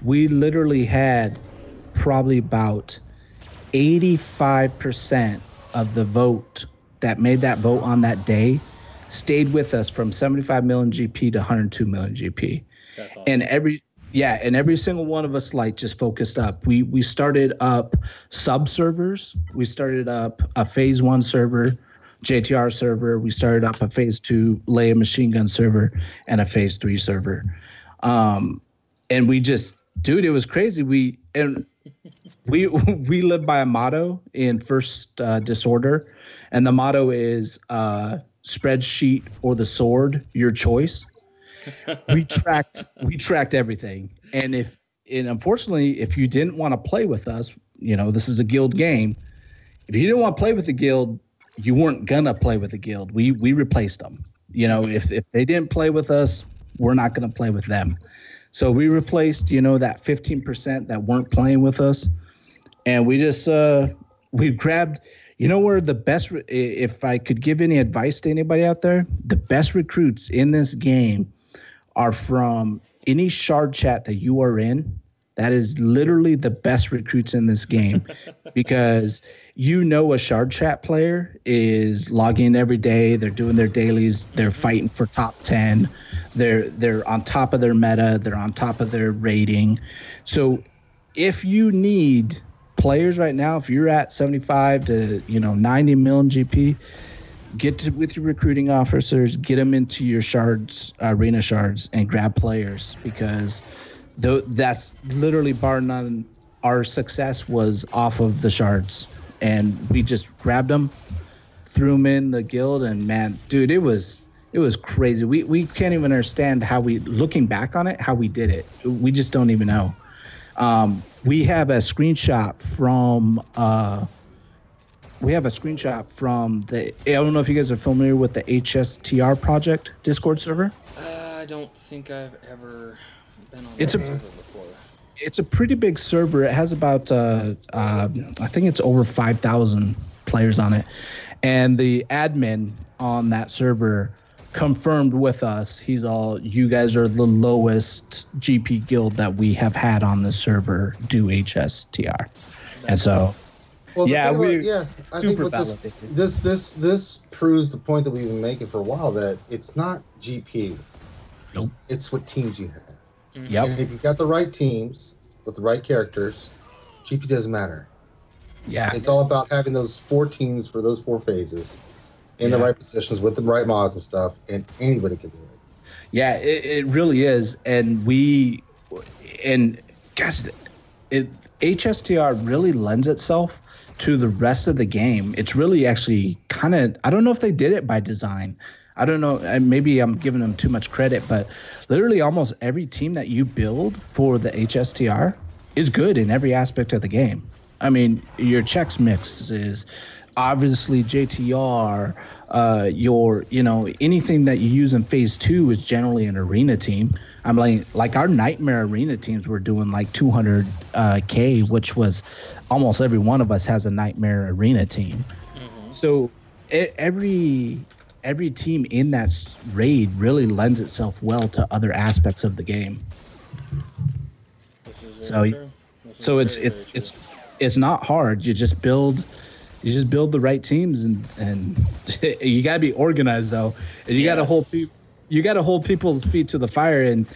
we literally had probably about 85% of the vote that made that vote on that day stayed with us from 75 million GP to 102 million GP. That's awesome. And every single one of us like just focused up. We started up sub servers. We started up a phase 1 server, JTR server. We started up a phase 2 Leia machine gun server and a phase 3 server. And we just, dude, it was crazy. We live by a motto in First Disorder, and the motto is spreadsheet or the sword, your choice. We tracked everything, and unfortunately, if you didn't want to play with us, this is a guild game. If you didn't want to play with the guild, you weren't gonna play with the guild. We replaced them. If they didn't play with us, we're not gonna play with them. So we replaced, that 15% that weren't playing with us, and we just we grabbed. Where the best, if I could give any advice to anybody out there, the best recruits in this game are from any shard chat that you are in. That is literally the best recruits in this game, because a shard chat player is logging every day. They're doing their dailies. They're fighting for top 10. They're on top of their meta. They're on top of their rating. So if you need players right now, if you're at 75 to 90 million GP, get with your recruiting officers, get them into your shards, arena shards, and grab players, because that's literally bar none. Our success was off of the shards, and we just grabbed them, threw them in the guild, and man, dude, it was crazy. We can't even understand looking back on it, how we did it. We just don't even know. We have a screenshot from I don't know if you guys are familiar with the HSTR project Discord server. I don't think I've ever been on that server before. It's a pretty big server. It has about I think it's over 5,000 players on it, and the admin on that server confirmed with us. He's all, you guys are the lowest GP guild that we have had on the server do HSTR. And so, well, yeah, I think this proves the point that we've been making for a while, that it's not GP. Nope. It's what teams you have. Mm-hmm. Yep. And if you've got the right teams with the right characters, GP doesn't matter. Yeah. It's all about having those 4 teams for those 4 phases in the right positions with the right mods and stuff, and anybody can do it. Yeah, it really is. And HSTR really lends itself to the rest of the game. It's really actually kind of, I don't know if they did it by design. I don't know, maybe I'm giving them too much credit, but literally almost every team that you build for the HSTR is good in every aspect of the game. I mean, your checks mix is obviously JTR. Anything that you use in phase 2 is generally an arena team. I'm like our nightmare arena teams were doing like 200k, which was almost every one of us has a nightmare arena team. Mm-hmm. So every team in that raid really lends itself well to other aspects of the game. This is very true. It's not hard. You just build the right teams, and you gotta be organized though. And you gotta hold people's feet to the fire. And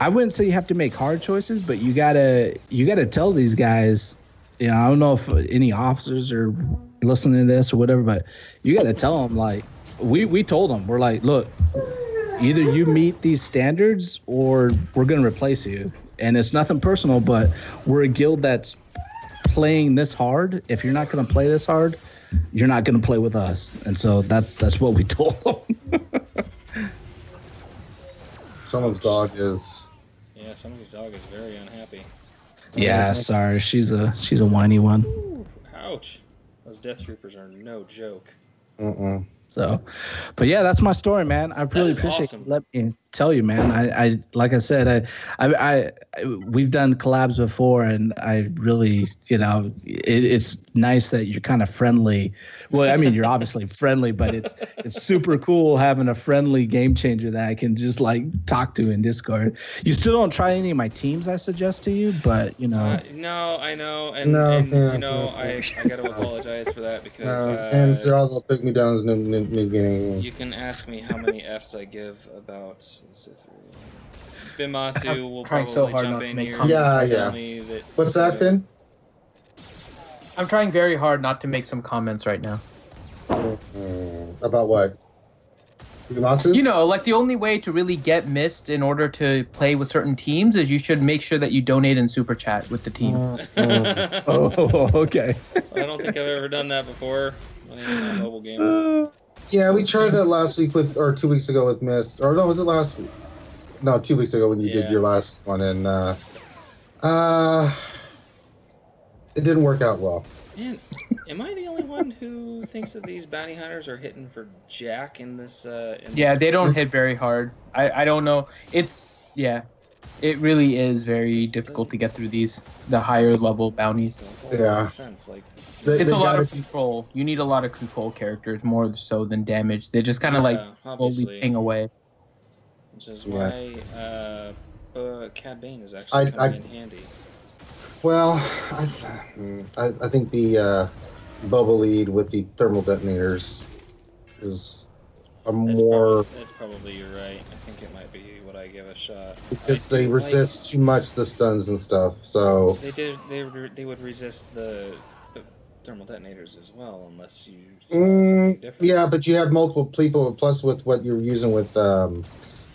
I wouldn't say you have to make hard choices, but you gotta tell these guys. I don't know if any officers are listening to this or whatever, but you gotta tell them, like we told them, we're like, look, either you meet these standards or we're gonna replace you. And it's nothing personal, but we're a guild that's playing this hard. If you're not going to play this hard, you're not going to play with us. And so that's what we told them. Someone's dog is very unhappy. Yeah, sorry. She's a whiny one. Ooh, ouch. Those death troopers are no joke. So, but yeah, that's my story, man. I really appreciate you letting me tell you, man. I like I said, we've done collabs before, and I really, it's nice that you're kind of friendly. Well, I mean, you're obviously friendly, but it's super cool having a friendly game changer that I can just like talk to in Discord. You still don't try any of my teams I suggest to you, but no, I know, and I got to apologize for that because and they'll pick me down as new beginning. You can ask me how many F's I give about the Sith. Bimasu will probably jump in here. Yeah. What's that, Finn? I'm trying very hard not to make some comments right now. About what? Bimasu? Like the only way to really get missed in order to play with certain teams is you should make sure that you donate in Super Chat with the team. Oh, okay. I don't think I've ever done that before on any mobile game. Yeah, we tried that last week or 2 weeks ago with Mist. Or no, was it last week? No, 2 weeks ago when you did your last one, and it didn't work out well. Man, am I the only one who thinks that these bounty hunters are hitting for Jack in this? They don't hit very hard. I don't know. It really is very difficult to get through the higher level bounties. Yeah. Sense. Like, it's a lot of control. You need a lot of control characters more so than damage. They just kind of slowly ping away. Which is why Cad Bane is actually coming in handy. Well, I think the bubble lead with the thermal detonators is more. That's probably you're right. I think it might be what I give a shot. Because they resist too much the stuns and stuff. So they would resist the thermal detonators as well, unless you saw something different. Yeah, but you have multiple people. Plus, with what you're using with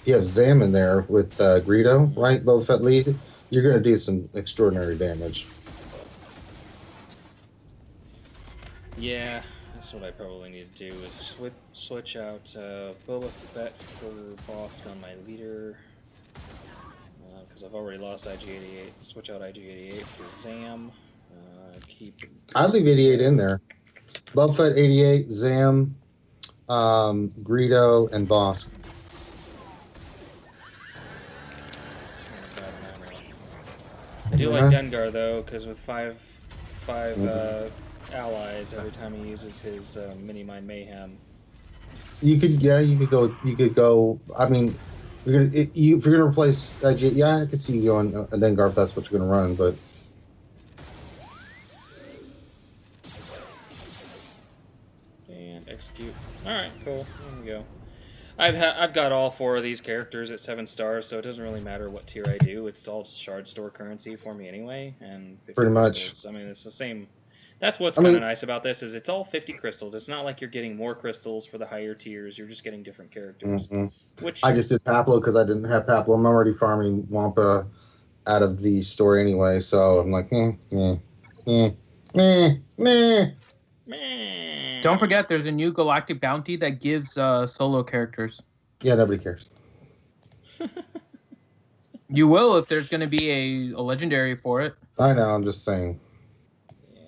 you have Zam in there with Greedo, right? Boba Fett lead. You're going to do some extraordinary damage. Yeah, that's what I probably need to do is switch out Boba Fett for Bosk on my leader. Because I've already lost IG-88. Switch out IG-88 for Zam. I'd leave 88 in there. Boba Fett, 88, Zam, Greedo, and Bosk. I do like Dengar though, because with five allies, every time he uses his mini mind mayhem. You could go. I mean, if you're gonna replace IG, I could see you going Dengar if that's what you're gonna run, but. And execute. All right, cool. There we go. I've got all 4 of these characters at 7 stars, so it doesn't really matter what tier I do. It's all shard store currency for me anyway, and pretty much. Crystals. I mean, it's the same. That's what's kind of nice about this is it's all 50 crystals. It's not like you're getting more crystals for the higher tiers. You're just getting different characters. Mm-hmm. Which I just did Paplo because I didn't have Paplo. I'm already farming Wampa out of the store anyway, so I'm like, Don't forget, there's a new galactic bounty that gives solo characters. Yeah, nobody cares. You will if there's going to be a legendary for it. I know, I'm just saying. Yeah,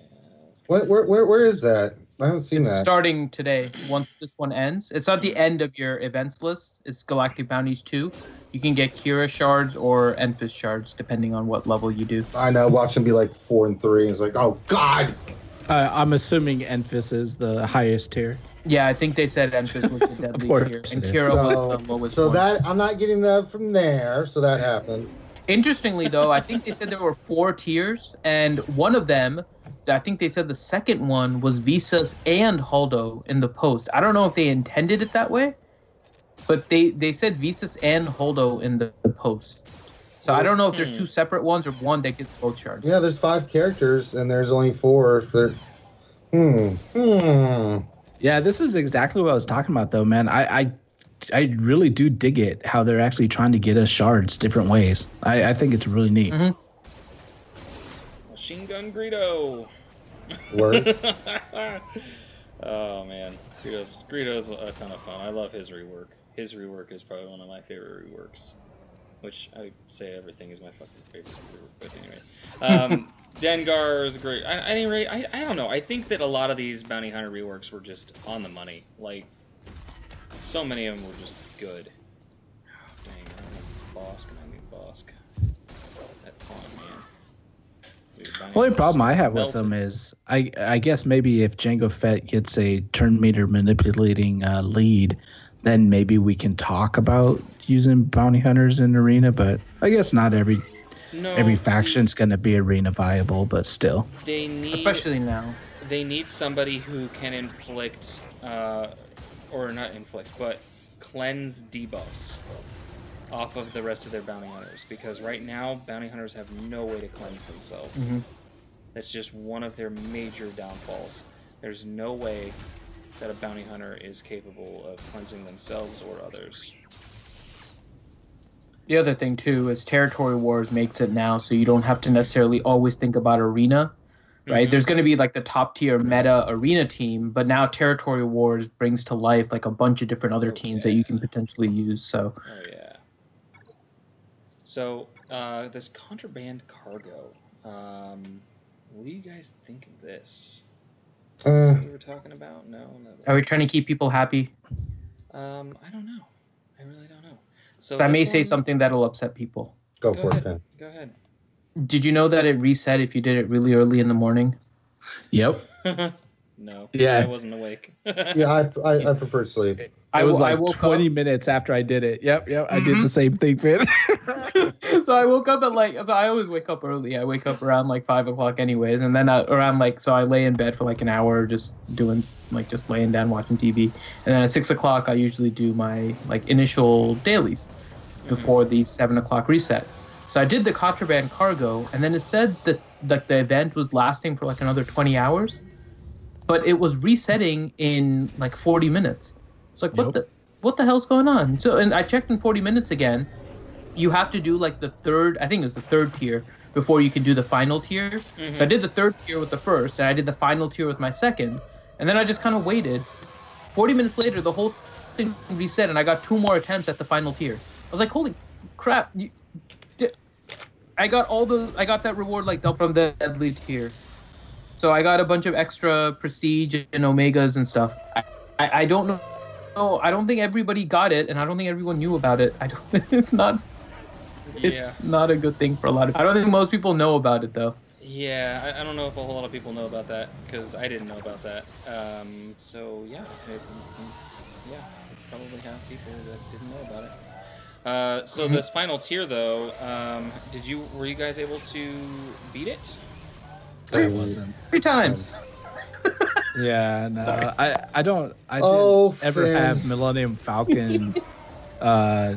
Where is that? I haven't seen It's that. starting today. Once this one ends, it's at the end of your events list. It's Galactic Bounties 2. You can get Kira shards or Enfys shards depending on what level you do. I know. Watch them be like 4 and 3. It's like, oh God. I'm assuming Enfys is the highest tier. Yeah, I think they said Enfys was the deadly course tier, it and is. Kira was the lowest So one. that I'm not getting that from there. So that happened. Interestingly, though, I think they said there were 4 tiers, and one of them, I think they said the second one was Visas and Holdo in the post. I don't know if they intended it that way, but they said Visas and Holdo in the post. So I don't know if there's 2 separate ones or one that gets both shards. Yeah, there's 5 characters and there's only 4. Yeah, this is exactly what I was talking about, though, man. I really do dig it how they're actually trying to get us shards different ways. I think it's really neat. Mm-hmm. Machine Gun Greedo. Word. Oh man, Greedo's a ton of fun. I love his rework. His rework is probably one of my favorite reworks. Which I say everything is my fucking favorite rework, but anyway. Dengar is great. At any rate, I don't know. I think that a lot of these Bounty Hunter reworks were just on the money. Like, so many of them were just good. Oh, dang, I need Bosk and I need Bosk. That taunt, man. The only problem I have with melted. them is I guess maybe if Jango Fett gets a turn meter manipulating lead, then maybe we can talk about using bounty hunters in arena. But I guess not every faction's going to be arena viable, but still. They need, Especially now. They need somebody who can inflict, or not inflict, but cleanse debuffs off of the rest of their bounty hunters. Because right now, bounty hunters have no way to cleanse themselves. Mm-hmm. That's just one of their major downfalls. There's no way that a bounty hunter is capable of cleansing themselves or others. The other thing, too, is Territory Wars makes it now so you don't have to necessarily always think about arena, right? Mm-hmm. There's going to be like the top tier meta arena team, but now Territory Wars brings to life like a bunch of different other teams that you can potentially use. So. Oh, yeah. So, this contraband cargo, what do you guys think of this? Is this what we were talking about? No. Are we trying to keep people happy? I don't know. I really don't know. So I may this say one- something that'll upset people. Go for it, Pen. Go ahead. Did you know that it reset if you did it really early in the morning? Yep. No. Yeah. I wasn't awake. Yeah, I prefer sleep. I was like woke 20 up. minutes after I did it. Yep. I did the same thing, Finn. So I woke up at so I always wake up early. I wake up around like 5 o'clock anyways, and then so I lay in bed for like an hour just laying down watching TV, and then at 6 o'clock I usually do my like initial dailies before the 7 o'clock reset. So I did the contraband cargo, and then it said that like the event was lasting for like another 20 hours, but it was resetting in like 40 minutes. It's like what the hell's going on? So and I checked in 40 minutes again. You have to do like the third, I think it was the third tier before you can do the final tier. Mm-hmm. So I did the third tier with the first, and I did the final tier with my second, and then I just kind of waited. 40 minutes later, the whole thing reset, and I got 2 more attempts at the final tier. I was like, holy crap! I got that reward like from the deadly tier. So I got a bunch of extra prestige and omegas and stuff. I don't know. No, I don't think everybody got it, and I don't think everyone knew about it. It's not a good thing for a lot of people. I don't think most people know about it, though. Yeah, I don't know if a whole lot of people know about that, because I didn't know about that. So, yeah, probably have people that didn't know about it. So this final tier, though, were you guys able to beat it? I wasn't. 3 times. Yeah, no, Sorry. I don't ever Finn. have Millennium Falcon. I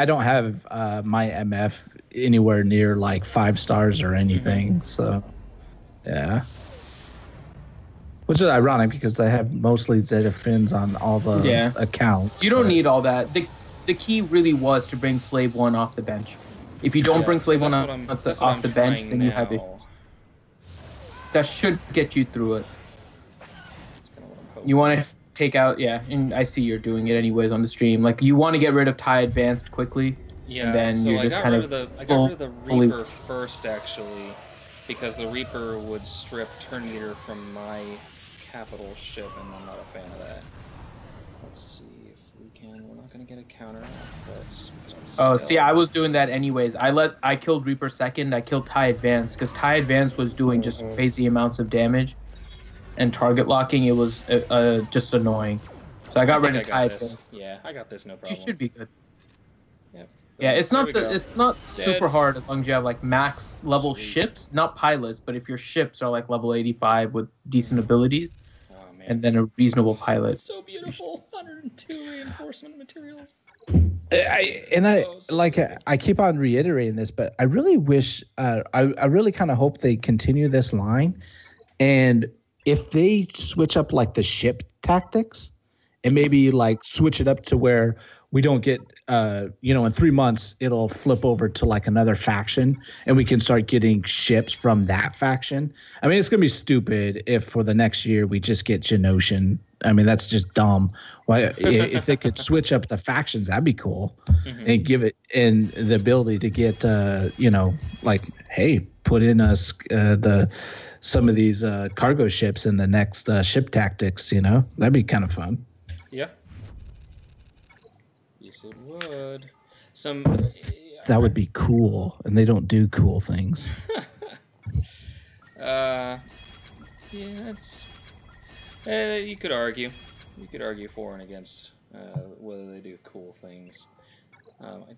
don't have my MF anywhere near like 5 stars or anything. So, yeah. Which is ironic because I have mostly Zeta Fins on all the accounts. You don't need all that. The key really was to bring Slave 1 off the bench. If you don't bring Slave 1 off the bench, then you have issues. That should get you through it. You want to take out, and I see you're doing it anyways on the stream. Like, you want to get rid of TIE Advanced quickly. Yeah, and then so you're I just got kind rid of the Reaper first, actually. because the Reaper would strip Turn Meter from my capital ship, and I'm not a fan of that. Let's see if we can. We're not going to get a counter, but... Oh, see, I was doing that anyways. I killed Reaper second. I killed TIE Advance, because TIE Advance was doing just crazy amounts of damage. And target locking, it was just annoying. So I got rid of TIE Advance. Yeah, I got this, no problem. You should be good. Yep. Yeah, it's not super hard as long as you have like max level ships, not pilots, but if your ships are like level 85 with decent abilities, and then a reasonable pilot. So beautiful, 102 reinforcement materials. I keep on reiterating this, but I really wish, I really kind of hope they continue this line, and if they switch up like the ship tactics, and maybe like switch it up to where we don't get, in 3 months, it'll flip over to like another faction and we can start getting ships from that faction. I mean, it's going to be stupid if for the next year we just get Geonosian. I mean, that's just dumb. Why, if they could switch up the factions, that'd be cool. And give it and the ability to get, hey, put in some of these cargo ships in the next ship tactics, that'd be kind of fun. Yeah. Yes, it would. That would be cool, and they don't do cool things. Yeah, that's. You could argue. You could argue for and against whether they do cool things. That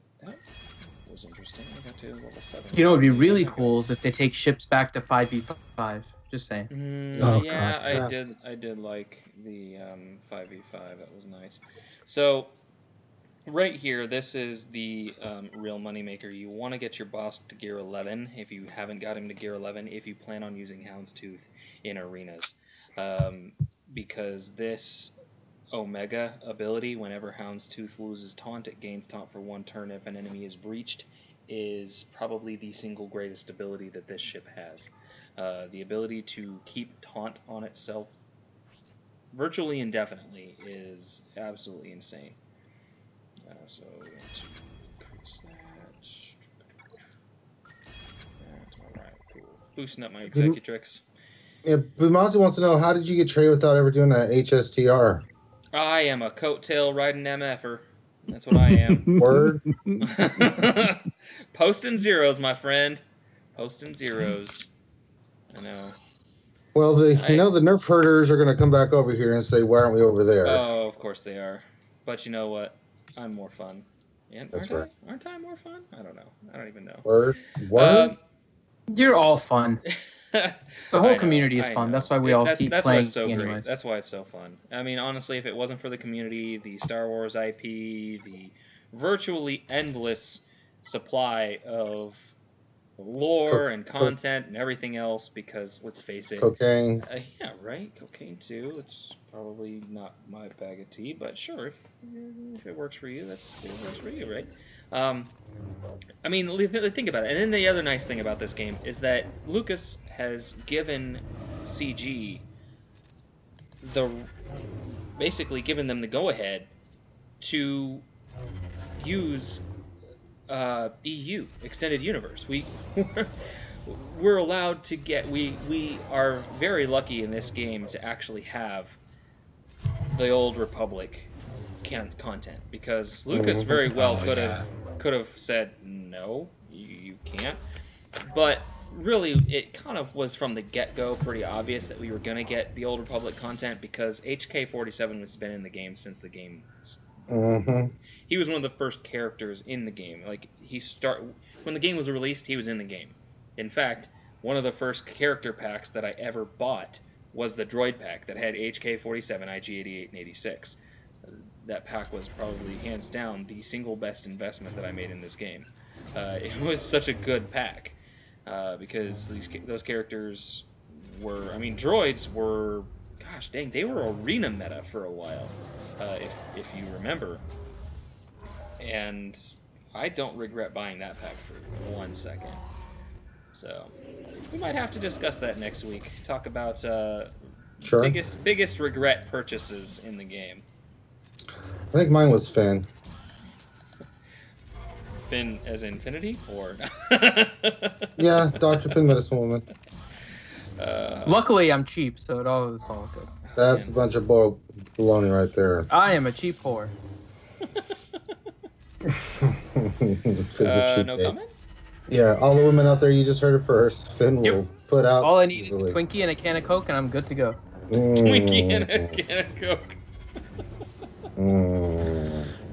was interesting. I got to level 7. You know, it'd be really cool if they take ships back to 5v5. Just saying. Yeah, I did like the 5v5. That was nice. So, right here, this is the real moneymaker. You want to get your boss to gear 11 if you haven't got him to gear 11, if you plan on using Houndstooth in arenas. Because this Omega ability, whenever Houndstooth loses taunt, it gains taunt for 1 turn if an enemy is breached, is probably the single greatest ability that this ship has. The ability to keep taunt on itself virtually indefinitely is absolutely insane. So we're going to increase that. Alright, cool. Boosting up my Executrix. Yeah, Bumazi wants to know, how did you get traded without ever doing an HSTR? I am a coattail riding MFer. That's what I am. Word? Posting zeros, my friend. Posting zeros. I know. Well, the nerf herders are going to come back over here and say, why aren't we over there? Oh, of course they are. But you know what? I'm more fun. And That's right. Aren't I more fun? I don't know. I don't even know. Word? You're all fun. The whole community is fun. That's why we all keep playing. Why it's so great. That's why it's so fun. I mean, honestly, if it wasn't for the community, the Star Wars IP, the virtually endless supply of lore and content and everything else, because let's face it, cocaine. Yeah, right. Cocaine too. It's probably not my bag of tea, but sure, if it works for you, it works for you, right? I mean, think about it. And then the other nice thing about this game is that Lucas has given CG basically given them the go-ahead to use EU, Extended Universe. We're allowed to get, we are very lucky in this game to actually have the Old Republic content, because Lucas very well could have said no, you can't, but really it kind of was from the get-go pretty obvious that we were going to get the Old Republic content, because HK-47 has been in the game since the game he was one of the first characters in the game. Like, when the game was released, he was in the game. In fact, one of the first character packs that I ever bought was the droid pack that had HK-47, IG-88, and 86. That pack was probably, hands down, the single best investment that I made in this game. It was such a good pack, because those characters were, I mean, droids were, gosh dang, they were arena meta for a while, if you remember. And I don't regret buying that pack for 1 second. So we might have to discuss that next week. Talk about sure. biggest regret purchases in the game. I think mine was Finn. Finn as Infinity, or Yeah, Dr. Finn Medicine Woman. Luckily, I'm cheap, so it's all good. That's a bunch of baloney right there. I am a cheap whore. Finn's a cheap No date. comment? Yeah, all the women out there, you just heard it first. Finn will put out. All I need easily. is a Twinkie and a can of Coke, and I'm good to go. Twinkie and a can of Coke.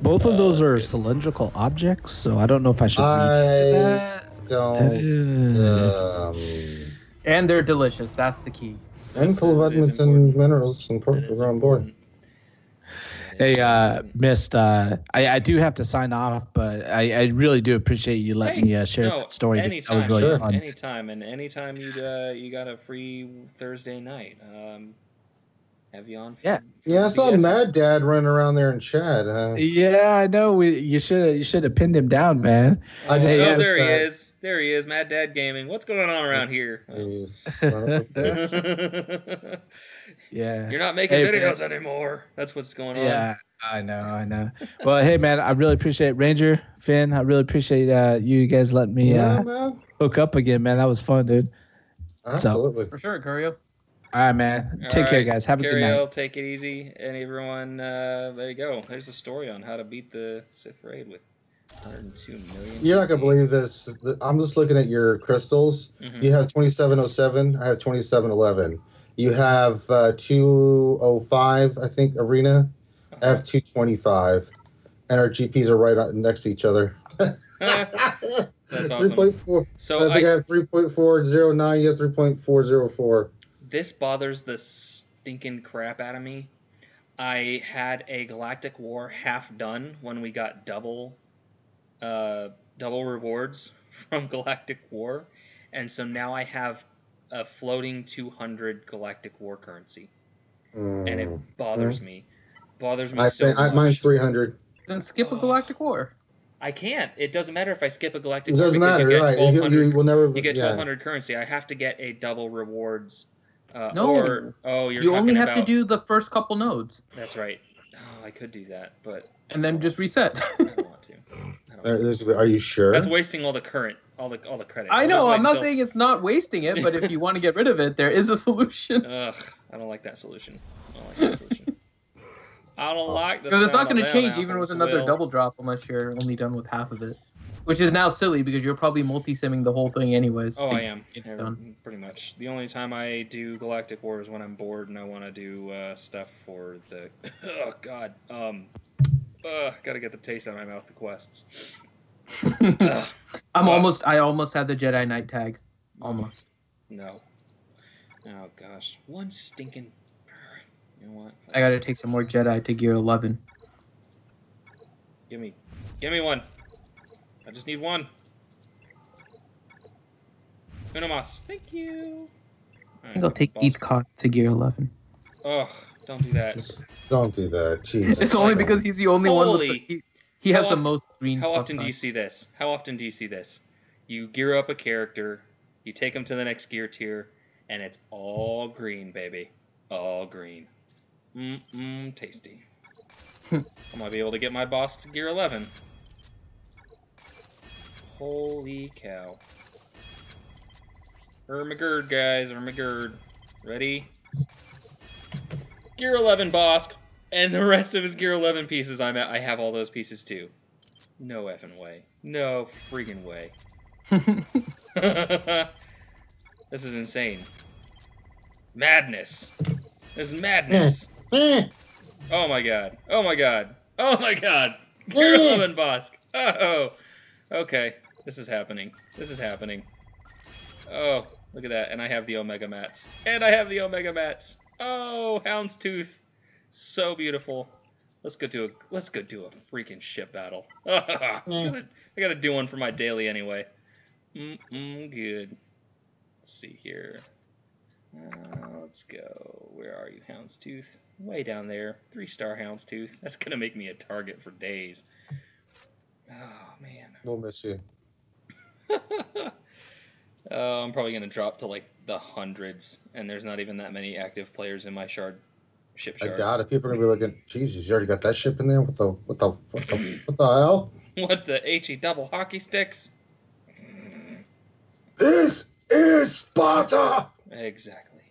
Both of those are good. cylindrical objects, so I don't know if I should read that. Don't. And they're delicious. That's the key. And full of vitamins and minerals important for the ground boy. Hey, Mist, I do have to sign off, but I really do appreciate you letting me share that story. Anytime, that was really fun. Anytime, and anytime you got a free Thursday night, have you on? Yeah, I saw Mad Dad running around there in chat. Yeah, I know. You should have pinned him down, man. There he is. There he is, Mad Dad Gaming. What's going on around here? You son of a bitch. Yeah. You're not making videos anymore. That's what's going on. Yeah, I know. Well, hey, man, I really appreciate Ranger, Finn. I really appreciate you guys letting me hook up again, man. That was fun, dude. Absolutely. For sure, Curio. All right, man. Take care, guys. Have a good night. Take it easy. And everyone, there you go. There's a story on how to beat the Sith raid with 102 million. You're not going to believe this. I'm just looking at your crystals. Mm-hmm. You have 2707. I have 2711. You have 205, I think, Arena. I have 225. And our GPs are right next to each other. That's awesome. 3.4. So I think I have 3.409. You have 3.404. This bothers the stinking crap out of me. I had a Galactic War half done when we got double rewards from Galactic War. And so now I have a floating 200 Galactic War currency, and it bothers me. Bothers me so much. Mine's 300. Then skip a Galactic War. I can't. It doesn't matter if I skip a Galactic War. It doesn't matter, right? You will never. You get 1,200 currency. I have to get a double rewards. No. You only have to do the first couple nodes. That's right. Oh, I could do that, but. And then just reset. I don't want to. Are you sure? That's wasting all the credits. I know. I'm not saying it's not wasting it, but if you want to get rid of it, there is a solution. Ugh, I don't like that solution. I don't like the. Because it's not going to change even with another double drop unless you're only done with half of it, which is now silly because you're probably multi-simming the whole thing anyways. Oh, I am. Pretty much. The only time I do Galactic War is when I'm bored and I want to do stuff for the. Oh God. Gotta get the taste out of my mouth. The quests. I almost had the Jedi Knight tag. Almost. No. Oh gosh. One stinking. You know what? I gotta take some more Jedi to gear 11. Give me one. I just need one. Unomas. Thank you. I think I'll take Eathcott to gear 11. Oh, don't do that. Just don't do that. Jesus. It's only because he's the only one with he has the most green. How often do you see this? You gear up a character, you take him to the next gear tier, and it's all green, baby. All green. Tasty. I might be able to get my boss to gear 11. Holy cow. Ermagerd, guys. Ermagerd. Ready? Gear 11, boss. And the rest of his gear 11 pieces, I have all those pieces too. No effing way. No freaking way. This is insane. Madness. This is madness. Oh my god. Oh my god. Oh my god. Gear 11, boss. Oh. Okay. This is happening. Oh, look at that. And I have the Omega Mats. Oh, Houndstooth. So beautiful. Let's go do a freaking ship battle. I gotta do one for my daily anyway. Good. Let's see here. Let's go. Where are you, Houndstooth? Way down there. 3-star Houndstooth. That's gonna make me a target for days. Oh man. We'll miss you. I'm probably gonna drop to like the hundreds, and there's not even that many active players in my ship shard. I doubt it. People are gonna be looking. Jesus, you already got that ship in there. What the hell? What the HE double hockey sticks? This is Sparta! Exactly.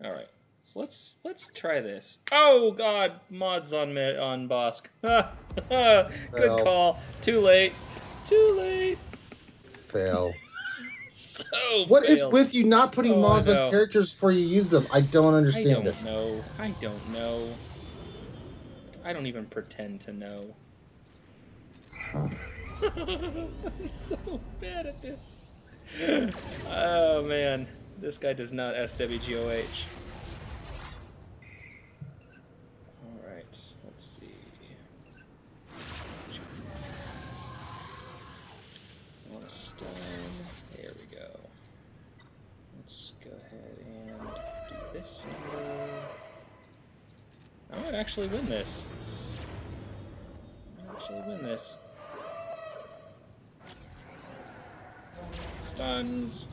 All right. So let's try this. Oh God, mods on Bosk. Good call. Too late. Too late. Fail. So What is failed. with you not putting mods on characters before you use them? I don't understand it. I don't know. I don't even pretend to know. I'm so bad at this. Oh man, this guy does not SWGOH. Alright, let's see. I want a stone. There we go. Let's go ahead and do this number. I might actually win this. Stuns.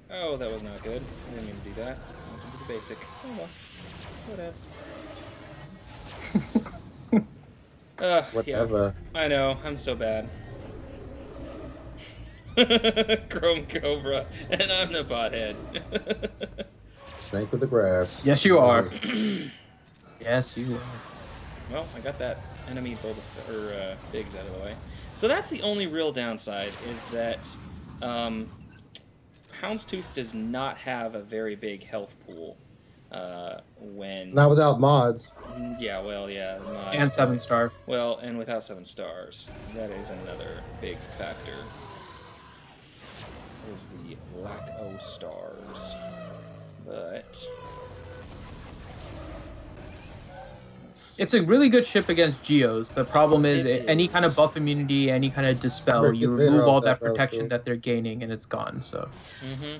Oh, that was not good. I didn't mean to do that. I wanted to do the basic. Oh well. Whatever. Yeah. I know. I'm so bad. Chrome Cobra, and I'm the bothead. Snake with the grass. Yes, you are. Yes, you are. Well, I got that enemy Biggs out of the way. So that's the only real downside, is that Houndstooth does not have a very big health pool. Not without mods. Yeah, well, yeah. Mods, And 7-star. Well, and without 7 stars. That is another big factor. Is the lack of stars. But it's a really good ship against Geos. The problem is any kind of buff immunity, any kind of dispel, you remove all that protection that they're gaining, and it's gone. So. Mm-hmm.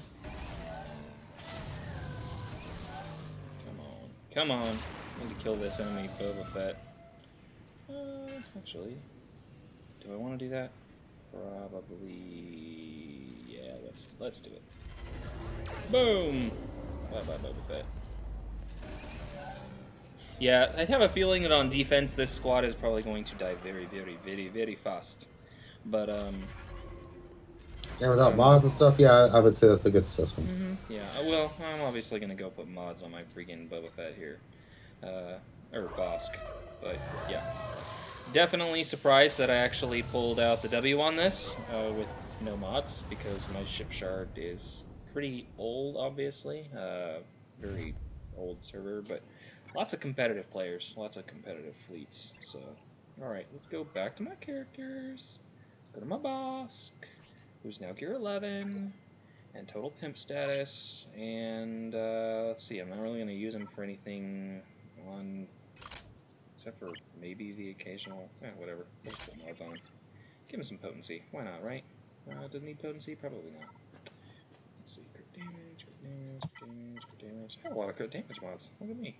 Come on. I need to kill this enemy Boba Fett. Actually, do I want to do that? Probably. Yeah, let's do it. Boom! Bye-bye, Boba Fett. Yeah, I have a feeling that on defense, this squad is probably going to die very, very, very, very fast. But, yeah, without mods and stuff, yeah, I would say that's a good assessment. Mm-hmm. Yeah, well, I'm obviously going to go put mods on my freaking Boba Fett here. Or Bosk. But, yeah. Definitely surprised that I actually pulled out the W on this, with no mods, because my ship shard is pretty old, obviously. Very old server, but lots of competitive players, lots of competitive fleets. So, alright, let's go back to my characters. Go to my Bosk, who's now gear 11, and total pimp status, and let's see, I'm not really going to use him for anything on, except for maybe the occasional, whatever, we'll just put mods on him. Give him some potency, why not, right? Does he need potency? Probably not. Let's see, crit damage, crit damage. I have a lot of crit damage mods, look at me.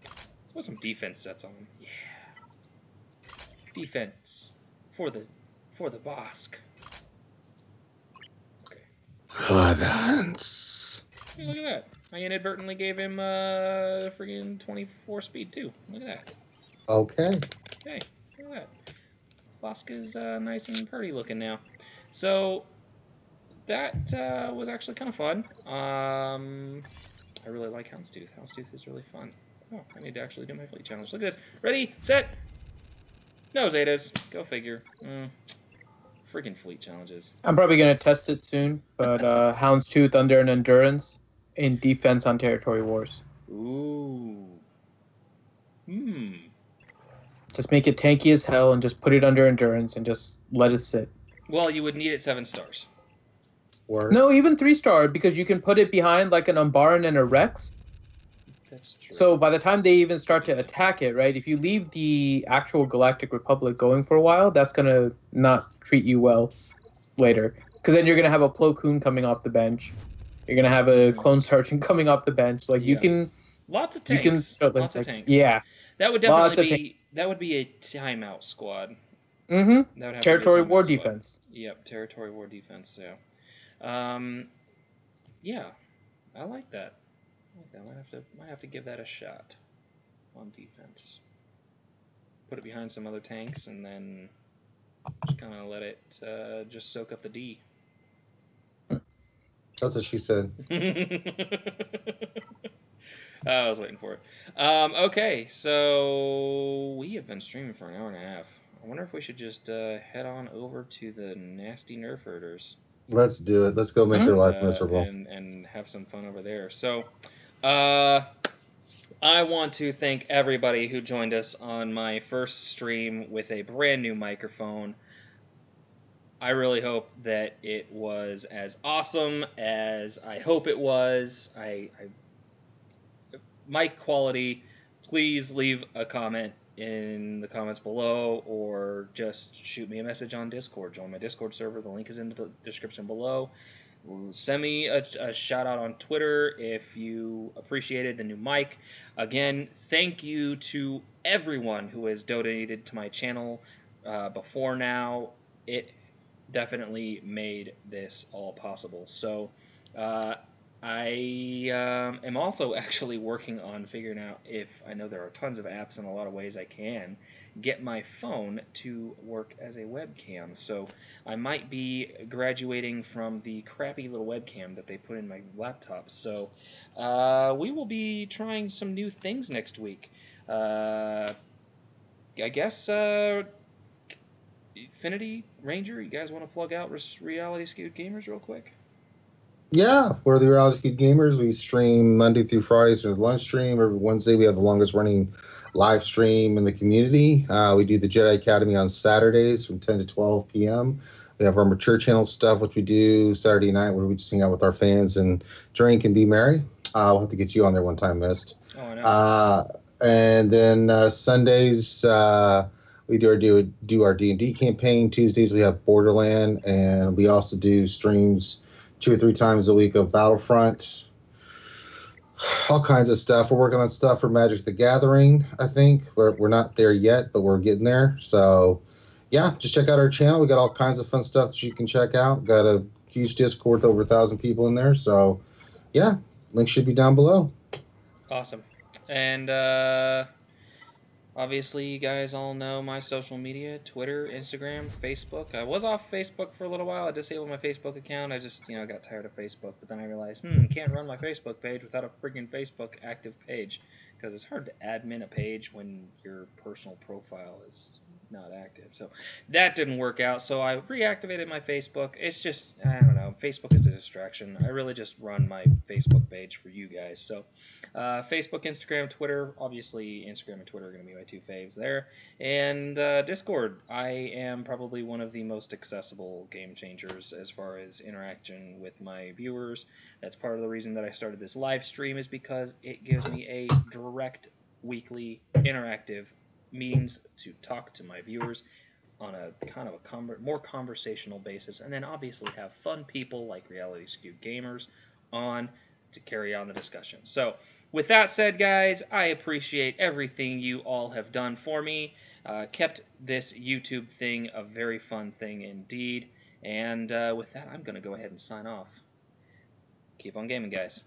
Let's put some defense sets on him. Yeah. Defense for the Bosk. Okay. Defense. Hey, look at that. I inadvertently gave him friggin' 24 speed too. Look at that. Okay. Hey, look at that. Bosk is nice and pretty looking now. So that was actually kind of fun. I really like Houndstooth. Houndstooth is really fun. Oh, I need to actually do my fleet challenge. Look at this. Ready, set. No Zetas. Go figure. Freaking fleet challenges. I'm probably going to test it soon, but Houndstooth under an Endurance in defense on territory wars. Ooh. Just make it tanky as hell and just put it under Endurance and just let it sit. Well, you would need it 7 stars. Or no, even 3-star, because you can put it behind like an Umbaran and a Rex. That's true. So by the time they even start to attack it, right, if you leave the actual Galactic Republic going for a while, that's going to not treat you well later. Because then you're going to have a Plo Koon coming off the bench. You're going to have a Clone Sergeant coming off the bench. Like, you can... Lots of tanks. Lots of tanks. Yeah. That would definitely be a timeout squad. Mm-hmm. That would have territory war squad. defense. Yep, territory war defense, yeah. Yeah, I like that. Might have to give that a shot on defense. Put it behind some other tanks, and then Just kind of let it just soak up the D. That's what she said. I was waiting for it. Okay, so we have been streaming for an hour and a half. I wonder if we should just head on over to the nasty nerf herders. Let's do it. Let's go make their life miserable. And have some fun over there. So, I want to thank everybody who joined us on my first stream with a brand new microphone. I really hope that it was as awesome as I hope it was. Mic quality, please leave a comment in the comments below, or just shoot me a message on Discord. Join my Discord server. The link is in the description below. Send me a shout out on Twitter if you appreciated the new mic. Again, thank you to everyone who has donated to my channel before now. It definitely made this all possible. So I am also actually working on figuring out if, I know there are tons of apps and a lot of ways I can get my phone to work as a webcam. So I might be graduating from the crappy little webcam that they put in my laptop. So we will be trying some new things next week. I guess Infinity Ranger, you guys want to plug out Reality Skewed Gamers real quick? Yeah, we're the Reality Skewed Gamers. We stream Monday through Fridays through the lunch stream. Every Wednesday we have the longest running live stream in the community. We do the Jedi Academy on Saturdays from 10 to 12 p.m. We have our mature channel stuff, which we do Saturday night, where we just hang out with our fans and drink and be merry. We'll have to get you on there one time, Mist. Oh, I know. And then Sundays we do our D&D campaign. Tuesdays we have Borderland, and we also do streams 2 or 3 times a week of Battlefront. All kinds of stuff. We're working on stuff for Magic the Gathering, I think. We're not there yet, but we're getting there. So, yeah, just check out our channel. We got all kinds of fun stuff that you can check out. Got a huge Discord with over 1,000 people in there. So, yeah, link should be down below. Awesome. And obviously, you guys all know my social media, Twitter, Instagram, Facebook. I was off Facebook for a little while. I disabled my Facebook account. I just, got tired of Facebook. But then I realized, can't run my Facebook page without a freaking Facebook active page. Because it's hard to admin a page when your personal profile is not active. So that didn't work out. So I reactivated my Facebook. It's just, I don't know. Facebook is a distraction. I really just run my Facebook page for you guys. So Facebook, Instagram, Twitter. Obviously, Instagram and Twitter are going to be my 2 faves there. And Discord. I am probably one of the most accessible game changers as far as interaction with my viewers. That's part of the reason that I started this live stream, is because it gives me a direct, weekly, interactive means to talk to my viewers on a kind of a more conversational basis, and then obviously have fun people like Reality Skewed Gamers on to carry on the discussion. So with that said, guys, I appreciate everything you all have done for me. Kept this YouTube thing a very fun thing indeed. And with that, I'm going to go ahead and sign off. Keep on gaming, guys.